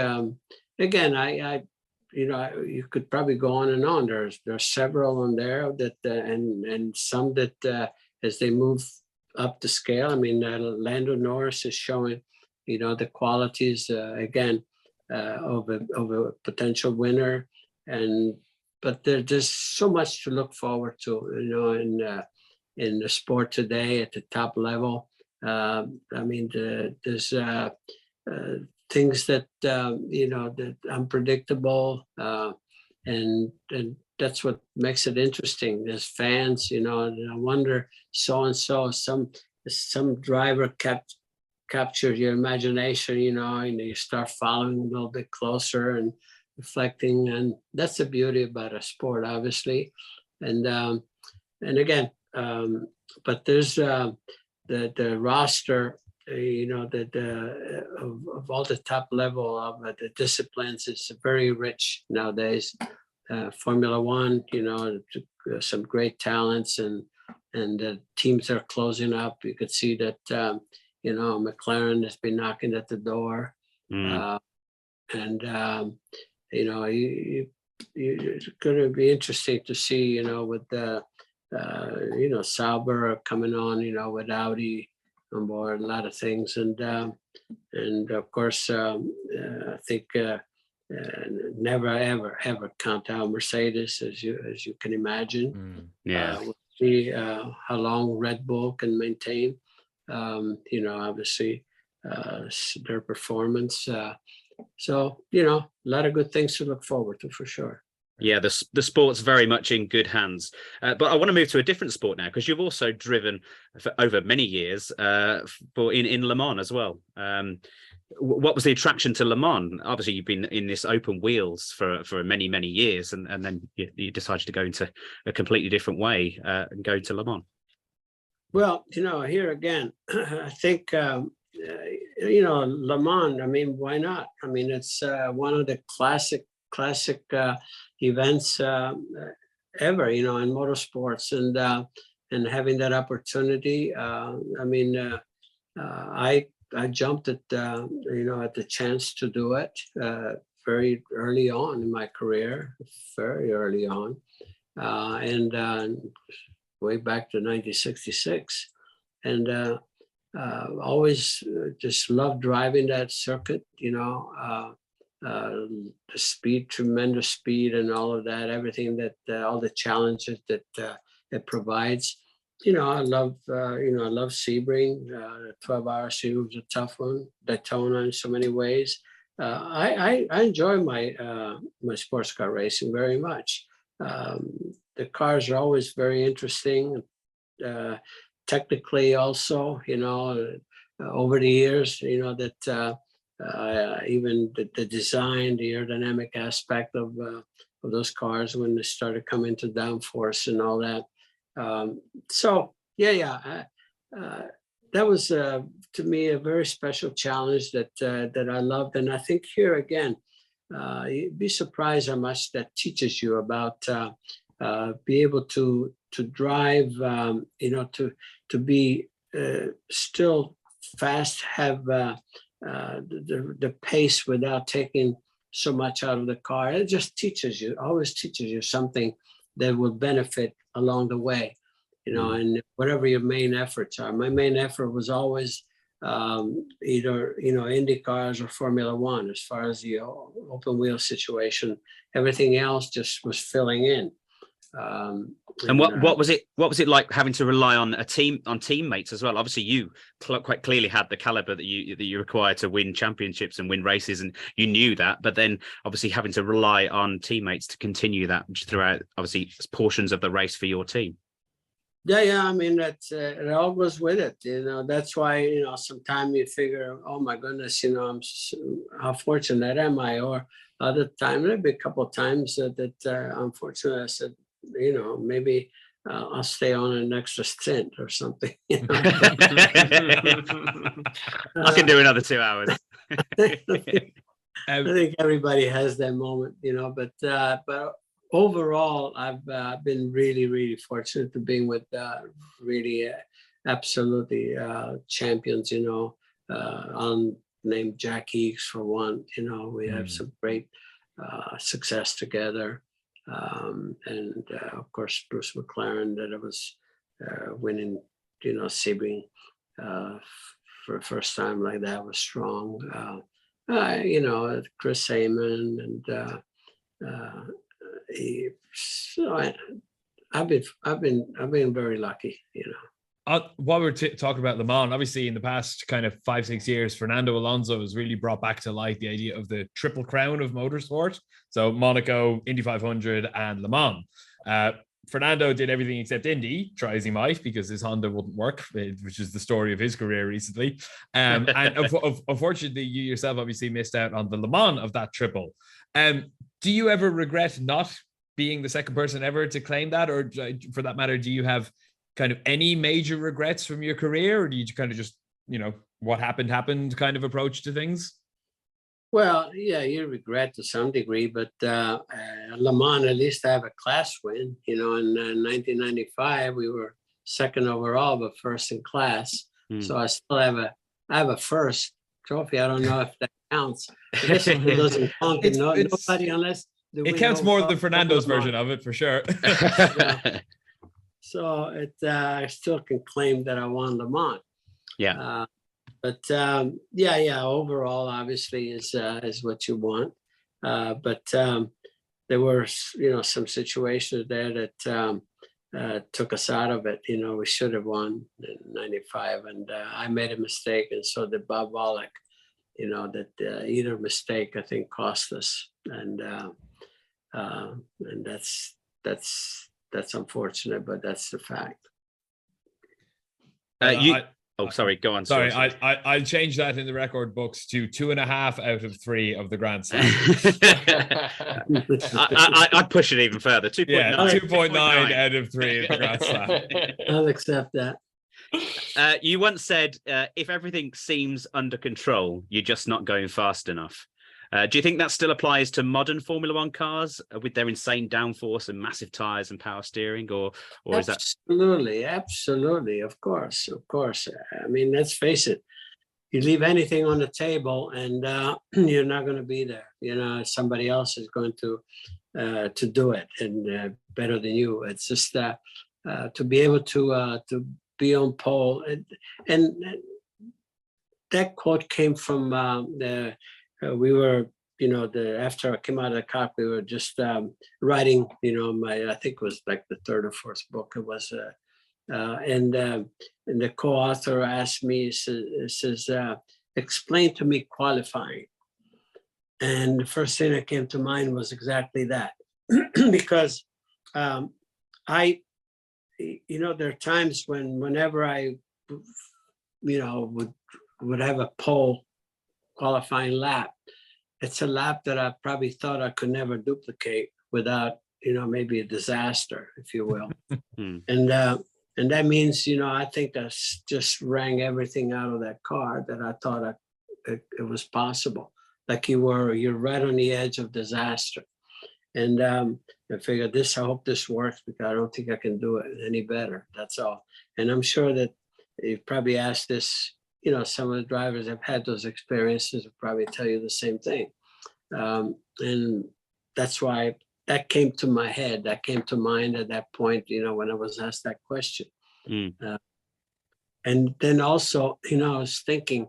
[SPEAKER 4] again, I you could probably go on and on. There's several on there that and some that as they move up the scale. I mean, Lando Norris is showing the qualities again of a potential winner. But there's so much to look forward to, in the sport today at the top level. There's things that that unpredictable, and that's what makes it interesting. There's fans, and I wonder, so and so, some driver captures your imagination, and you start following a little bit closer and reflecting, and that's the beauty about a sport, obviously. And again, but there's the roster, of all the top level of the disciplines is very rich nowadays. Formula One, some great talents, and the teams are closing up. You could see that, McLaren has been knocking at the door. It's going to be interesting to see, with the, Sauber coming on, with Audi on board, a lot of things. And of course, I think never, ever count out Mercedes, as you can imagine. We'll see how long Red Bull can maintain, obviously, their performance. So, a lot of good things to look forward to, for sure.
[SPEAKER 2] Yeah, the sport's very much in good hands. But I want to move to a different sport now, because you've also driven for over many years in Le Mans as well. What was the attraction to Le Mans? Obviously, you've been in this open wheels for many, many years, and then you decided to go into a completely different way and go to Le Mans.
[SPEAKER 4] Well, here again, I think, Le Mans, why not? It's one of the classic events ever, in motorsports, and having that opportunity. I jumped at the chance to do it very early on in my career, very early on, and way back to 1966, and always just loved driving that circuit. The speed, tremendous speed, and all of that, everything that all the challenges that it provides. I love Sebring. 12-hour series was a tough one. Daytona in so many ways. I enjoy my sports car racing very much. The cars are always very interesting. Technically, also, over the years, that. Even the design, the aerodynamic aspect of those cars when they started coming to downforce and all that. That was to me a very special challenge that I loved, and I think here again, you'd be surprised how much that teaches you about be able to drive, to be still fast, have. The pace without taking so much out of the car. It just always teaches you something that will benefit along the way, and whatever your main efforts are. My main effort was always either, Indy cars or Formula One, as far as the open wheel situation. Everything else just was filling in.
[SPEAKER 2] And what was it like having to rely on teammates as well? Obviously, you quite clearly had the caliber that you require to win championships and win races, and you knew that. But then, obviously, having to rely on teammates to continue that throughout, obviously, portions of the race for your team.
[SPEAKER 4] Yeah. That's it all goes with it. That's why sometimes you figure, oh my goodness, how fortunate am I? Or other time, there'd be a couple of times that unfortunately I said, maybe I'll stay on an extra stint or something.
[SPEAKER 2] I can do another 2 hours.
[SPEAKER 4] I think everybody has that moment, but overall, I've been really, really fortunate to be with really absolutely champions, on named Jack Eakes for one. We have some great success together. And of course, Bruce McLaren, that I was winning, Sebring for the first time like that was strong. Chris Heyman, and so I've been very lucky,
[SPEAKER 1] While we're talking about Le Mans, obviously in the past kind of 5-6 years, Fernando Alonso has really brought back to light the idea of the triple crown of motorsport. So Monaco, Indy 500, and Le Mans. Fernando did everything except Indy, try as he might, because his Honda wouldn't work, which is the story of his career recently. And unfortunately, you yourself obviously missed out on the Le Mans of that triple. Do you ever regret not being the second person ever to claim that? Or for that matter, do you have kind of any major regrets from your career? Or do you kind of just, what happened kind of approach to things?
[SPEAKER 4] Well, yeah, you regret to some degree, but Le Mans, at least I have a class win. In 1995, we were second overall, but first in class. So I still have a first trophy. I don't know if that counts. I guess it doesn't count. Nobody unless
[SPEAKER 1] it counts more than Fernando's version of it, for sure.
[SPEAKER 4] So I still can claim that I won Le Mans.
[SPEAKER 2] Yeah.
[SPEAKER 4] But overall, obviously, is what you want. But there were, some situations there that took us out of it. We should have won in '95, and I made a mistake, and so did Bob Wallach. That either mistake, I think, cost us, and that's unfortunate, but that's the fact.
[SPEAKER 2] Sorry, go on.
[SPEAKER 1] Sorry, I'll change that in the record books to 2.5 out of 3 of the Grand Slam.
[SPEAKER 2] I'd push it even further. 2.9.
[SPEAKER 1] Yeah, 2.9 out of 3 of the Grand Slam.
[SPEAKER 4] I'll accept that.
[SPEAKER 2] You once said, if everything seems under control, you're just not going fast enough. Do you think that still applies to modern Formula One cars with their insane downforce and massive tires and power steering, or is that? Absolutely, of course. I mean, let's face it. You leave anything on the table, and you're not going to be there. Somebody else is going to do it, and better than you. It's just to be able to be on pole, and that quote came from we were, after I came out of the cock, we were just writing, I think it was like the 3rd or 4th book. It was, and the co-author asked me, says, explain to me qualifying. And the first thing that came to mind was exactly that, because there are times whenever I, would have a pole qualifying lap, it's a lap that I probably thought I could never duplicate without, maybe a disaster, if you will. And that means, I think I just rang everything out of that car that I thought it was possible. Like you're right on the edge of disaster. And I figured I hope this works, because I don't think I can do it any better. That's all. And I'm sure that you probably asked this, some of the drivers have had those experiences will probably tell you the same thing. And that's why that came to my head. That came to mind at that point, when I was asked that question. And then also, I was thinking,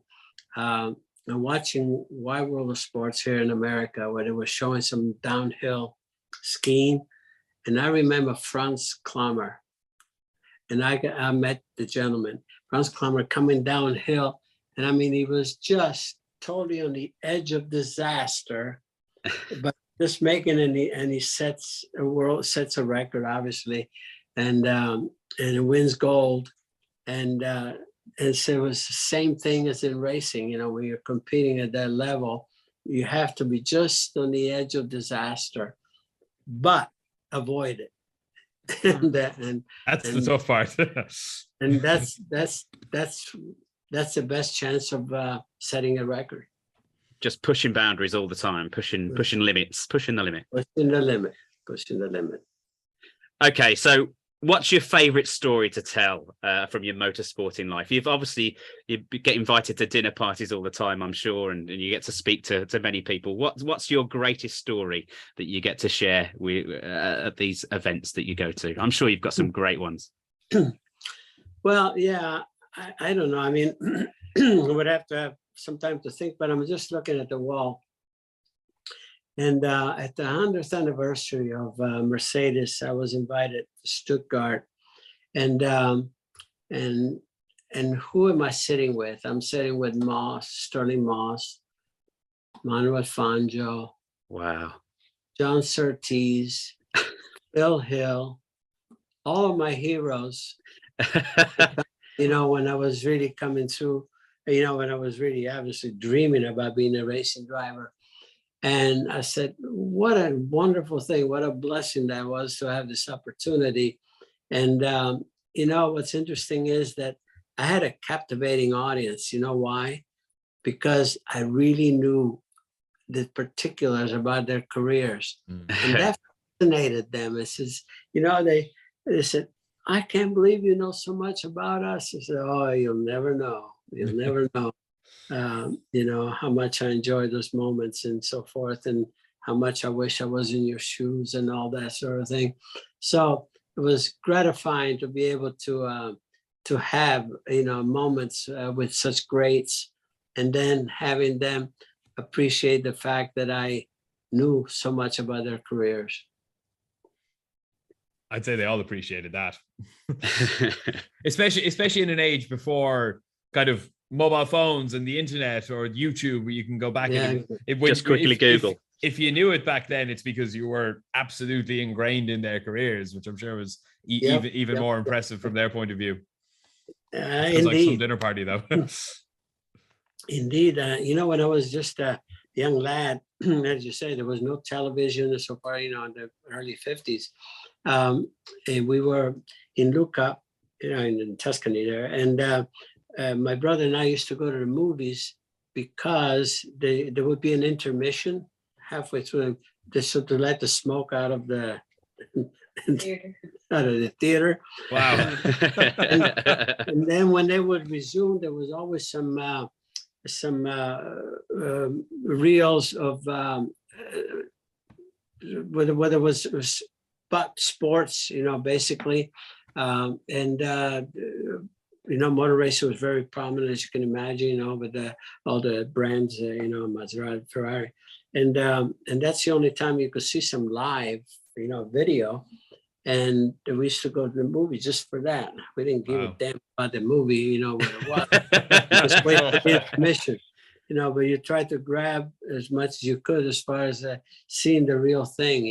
[SPEAKER 2] I'm watching Wide World of Sports here in America, where they were showing some downhill skiing. And I remember Franz Klammer. And I met the gentleman, Franz Klammer, coming downhill. And I mean, he was just totally on the edge of disaster, but just making and he sets a record, obviously, and it wins gold. And so it was the same thing as in racing, when you're competing at that level, you have to be just on the edge of disaster, but avoid it. and
[SPEAKER 1] that's the tough part.
[SPEAKER 4] And that's the best chance of setting a record.
[SPEAKER 2] Just pushing boundaries all the time, pushing the limit.
[SPEAKER 4] Pushing the limit.
[SPEAKER 2] Okay, so what's your favorite story to tell from your motorsporting life? You get invited to dinner parties all the time, I'm sure, and you get to speak to many people. What's your greatest story that you get to share with at these events that you go to? I'm sure you've got some great ones.
[SPEAKER 4] Well, yeah, I don't know. I mean, I would have to have some time to think, but I'm just looking at the wall. And at the 100th anniversary of Mercedes, I was invited to Stuttgart, and who am I sitting with? I'm sitting with Sterling Moss, Manuel Fangio,
[SPEAKER 2] Wow,
[SPEAKER 4] John Surtees, Bill Hill, all of my heroes. When I was really coming through, when I was really obviously dreaming about being a racing driver. And I said, what a wonderful thing, what a blessing that was to have this opportunity. And, what's interesting is that I had a captivating audience. You know why? Because I really knew the particulars about their careers. And that fascinated them. It says, they said, I can't believe you know so much about us. I said, oh, you'll never know. You'll never know. How much I enjoy those moments and so forth, and how much I wish I was in your shoes and all that sort of thing. So it was gratifying to be able to have, moments with such greats, and then having them appreciate the fact that I knew so much about their careers.
[SPEAKER 1] I'd say they all appreciated that, especially in an age before kind of mobile phones and the internet or YouTube, where you can go back and
[SPEAKER 2] just quickly Google.
[SPEAKER 1] If you knew it back then, it's because you were absolutely ingrained in their careers, which I'm sure was even more impressive from their point of view. It's like some dinner party, though.
[SPEAKER 4] Indeed. When I was just a young lad, as you say, there was no television so far, in the early 50s. And we were in Lucca, in Tuscany there. And my brother and I used to go to the movies because there would be an intermission halfway through, just to let the smoke out of the theater.
[SPEAKER 1] Wow.
[SPEAKER 4] and then when they would resume, there was always some reels of whether it was sports, basically, motor racing was very prominent, as you can imagine, with all the brands, Maserati, Ferrari, and that's the only time you could see some live, video. And we used to go to the movie just for that. We didn't give a damn about the movie, what it was. Just wait for the information, but you tried to grab as much as you could as far as seeing the real thing,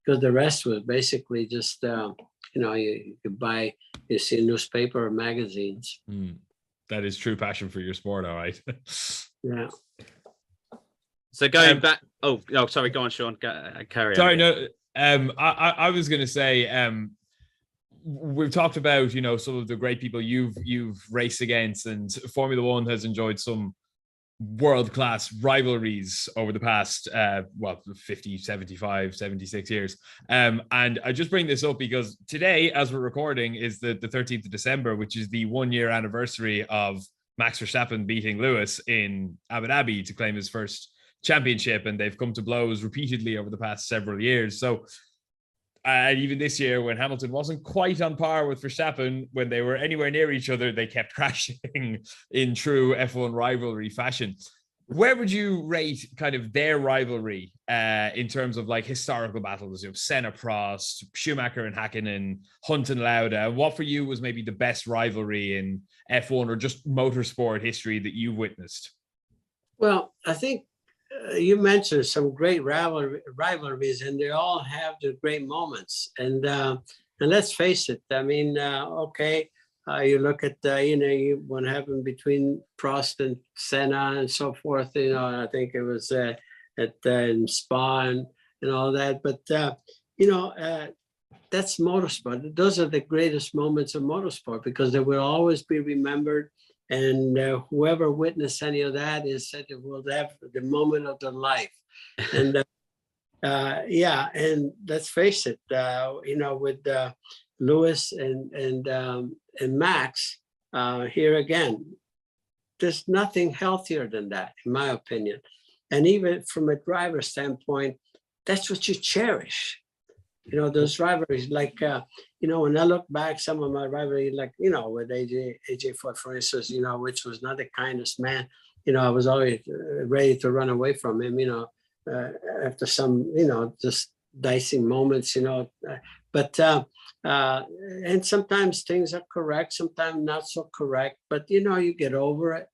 [SPEAKER 4] because the rest was basically just, you could buy, you see a newspaper or magazines.
[SPEAKER 1] That is true passion for your sport, all right.
[SPEAKER 4] Yeah.
[SPEAKER 1] So
[SPEAKER 2] going back, sorry, go on, Sean. Carry on.
[SPEAKER 1] Sorry, no. I was going to say, we've talked about, some of the great people you've raced against, and Formula One has enjoyed some world-class rivalries over the past 50, 75, 76 years. And I just bring this up because today, as we're recording, is the 13th of December, which is the 1-year anniversary of Max Verstappen beating Lewis in Abu Dhabi to claim his first championship, and they've come to blows repeatedly over the past several years. So even this year, when Hamilton wasn't quite on par with Verstappen, when they were anywhere near each other, they kept crashing in true F1 rivalry fashion. Where would you rate kind of their rivalry in terms of like historical battles? Senna, Prost, Schumacher and Hakkinen, Hunt and Lauda. What for you was maybe the best rivalry in F1 or just motorsport history that you've witnessed?
[SPEAKER 4] Well, I think you mentioned some great rivalries, and they all have their great moments. And let's face it, I mean, you look at what happened between Prost and Senna and so forth. I think it was in Spa and all that. But that's motorsport. Those are the greatest moments of motorsport because they will always be remembered. And whoever witnessed any of that is said it will have the moment of their life. And and let's face it, with Lewis and Max here again, there's nothing healthier than that, in my opinion. And even from a driver's standpoint, that's what you cherish. Those rivalries, like when I look back, some of my rivalry, like, with AJ Foot, for instance, which was not the kindest man, I was always ready to run away from him, after some, just dicing moments, but and sometimes things are correct, sometimes not so correct, but, you get over it.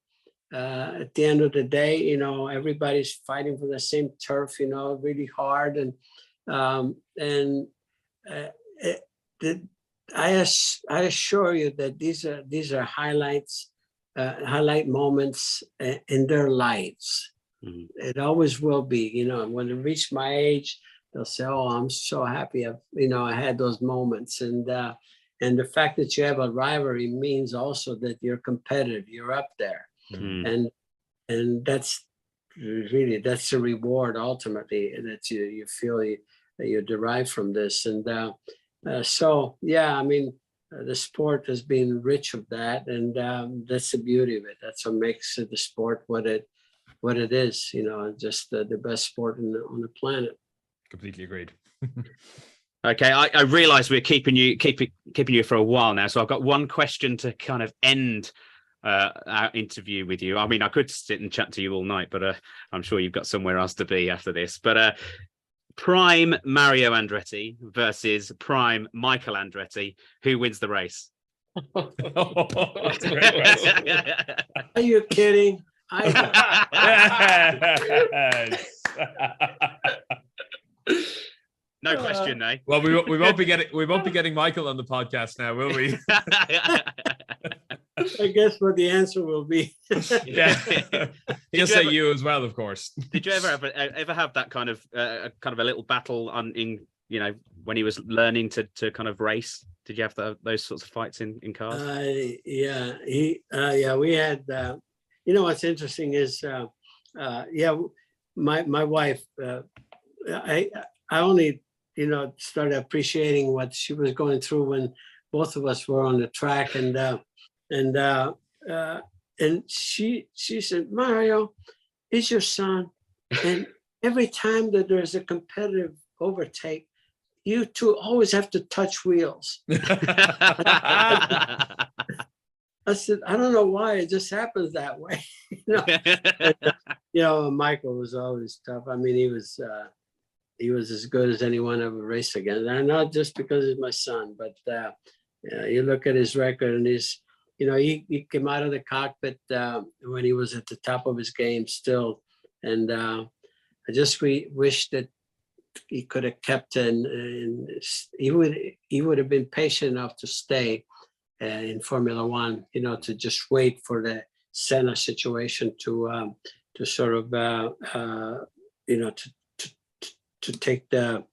[SPEAKER 4] At the end of the day, everybody's fighting for the same turf, really hard. I assure you that these are highlight moments in their lives. Mm-hmm. It always will be. When they reach my age, they'll say, "Oh, I'm so happy I had those moments." And the fact that you have a rivalry means also that you're competitive. You're up there, mm-hmm. and that's the reward ultimately that you feel you derive from this. And so, yeah, I mean, the sport has been rich of that, and that's the beauty of it. That's what makes the sport what it is. Just the best sport on the planet.
[SPEAKER 1] Completely agreed.
[SPEAKER 2] Okay, I realize we're keeping you for a while now, so I've got one question to kind of end our interview with you. I mean, I could sit and chat to you all night, but I'm sure you've got somewhere else to be after this. But prime Mario Andretti versus prime Michael Andretti, who wins the race?
[SPEAKER 1] That's a great question.
[SPEAKER 4] Are you kidding?
[SPEAKER 2] No question, eh?
[SPEAKER 1] Well, we won't be getting Michael on the podcast now, will we?
[SPEAKER 4] I guess what the answer will be.
[SPEAKER 1] Yeah, he'll say you as well, of course.
[SPEAKER 2] Did you ever have that kind of a little battle when he was learning to kind of race? Did you have those sorts of fights in cars?
[SPEAKER 4] Yeah, we had. What's interesting is, my wife. I only started appreciating what she was going through when both of us were on the track, and she said, "Mario, it's your son, and every time that there's a competitive overtake, you two always have to touch wheels." I said, "I don't know why, it just happens that way." Michael was always tough. I mean, he was as good as anyone I've ever raced against, and not just because he's my son, but you look at his record, and he came out of the cockpit when he was at the top of his game still, and I just wish that he could have kept and he would have been patient enough to stay in Formula One, to just wait for the Senna situation to sort of to take the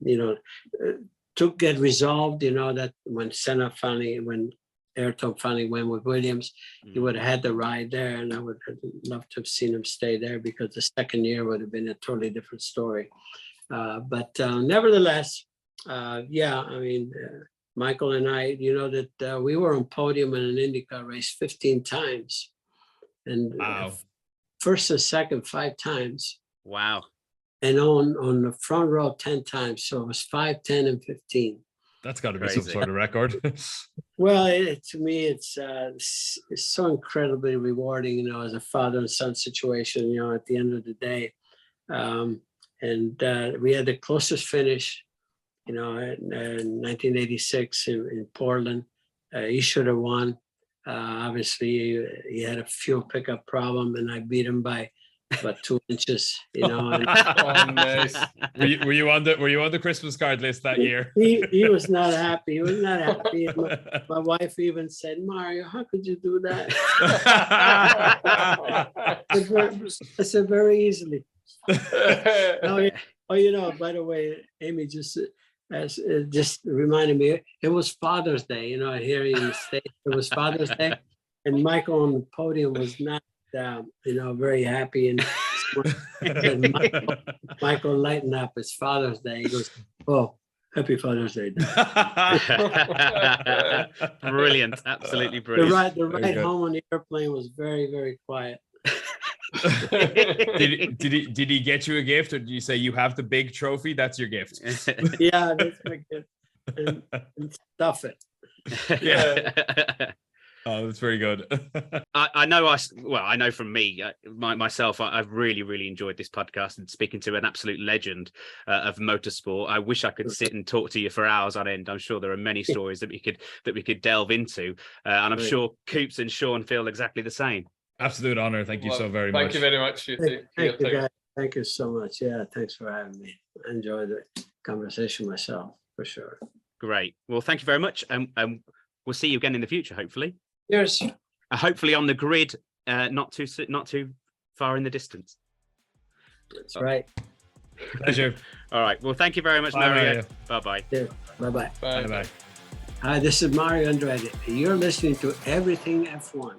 [SPEAKER 4] to get resolved. That when Ayrton finally went with Williams, he would have had the ride there, and I would have loved to have seen him stay there, because the second year would have been a totally different story. But nevertheless, I mean, Michael and I, that we were on podium in an IndyCar race 15 times, and
[SPEAKER 1] wow.
[SPEAKER 4] First and second 5 times.
[SPEAKER 2] Wow.
[SPEAKER 4] And on the front row 10 times. So it was 5, 10, and 15.
[SPEAKER 1] That's got to be some sort of record.
[SPEAKER 4] Well, to me, it's so incredibly rewarding, as a father and son situation, at the end of the day. And we had the closest finish, in 1986 in Portland. He should have won. Obviously, he had a fuel pickup problem, and I beat him by about 2 inches.
[SPEAKER 1] Oh, nice. Were you on the Christmas card list that year?
[SPEAKER 4] He was not happy. He was not happy. My wife even said, "Mario, how could you do that?" I said, "Very easily." By the way, Amy just reminded me, it was Father's Day, here in the States, it was Father's Day, and Michael on the podium was not, very happy, and Michael, lighten up, it's Father's Day. He goes, "Oh, happy Father's Day."
[SPEAKER 2] Brilliant, absolutely brilliant.
[SPEAKER 4] The ride home on the airplane was very, very quiet.
[SPEAKER 1] Did he get you a gift, or did you say, "You have the big trophy, that's your gift"?
[SPEAKER 4] Yeah, that's my gift, and stuff it.
[SPEAKER 1] Yeah. Oh, that's very good.
[SPEAKER 2] I know from me, myself, I've really enjoyed this podcast and speaking to an absolute legend of motorsport. I wish I could sit and talk to you for hours on end. I'm sure there are many stories that we could delve into, and I'm sure Coops and Sean feel exactly the same.
[SPEAKER 1] Absolute honor. Thank you so very much.
[SPEAKER 3] Thank you very much for your
[SPEAKER 4] Thank you,
[SPEAKER 3] time.
[SPEAKER 4] guys. Thank you so much. Yeah, thanks for having me. I enjoyed the conversation myself, for sure.
[SPEAKER 2] Great. Well, thank you very much, and we'll see you again in the future, hopefully.
[SPEAKER 4] Yes.
[SPEAKER 2] Hopefully on the grid, not too far in the distance.
[SPEAKER 4] That's right.
[SPEAKER 1] Pleasure.
[SPEAKER 2] All right. Well, thank you very much, Mario. Bye-bye.
[SPEAKER 4] Yeah. Bye-bye.
[SPEAKER 3] Bye.
[SPEAKER 1] Bye-bye.
[SPEAKER 4] Hi, this is Mario Andretti. You're listening to Everything F1.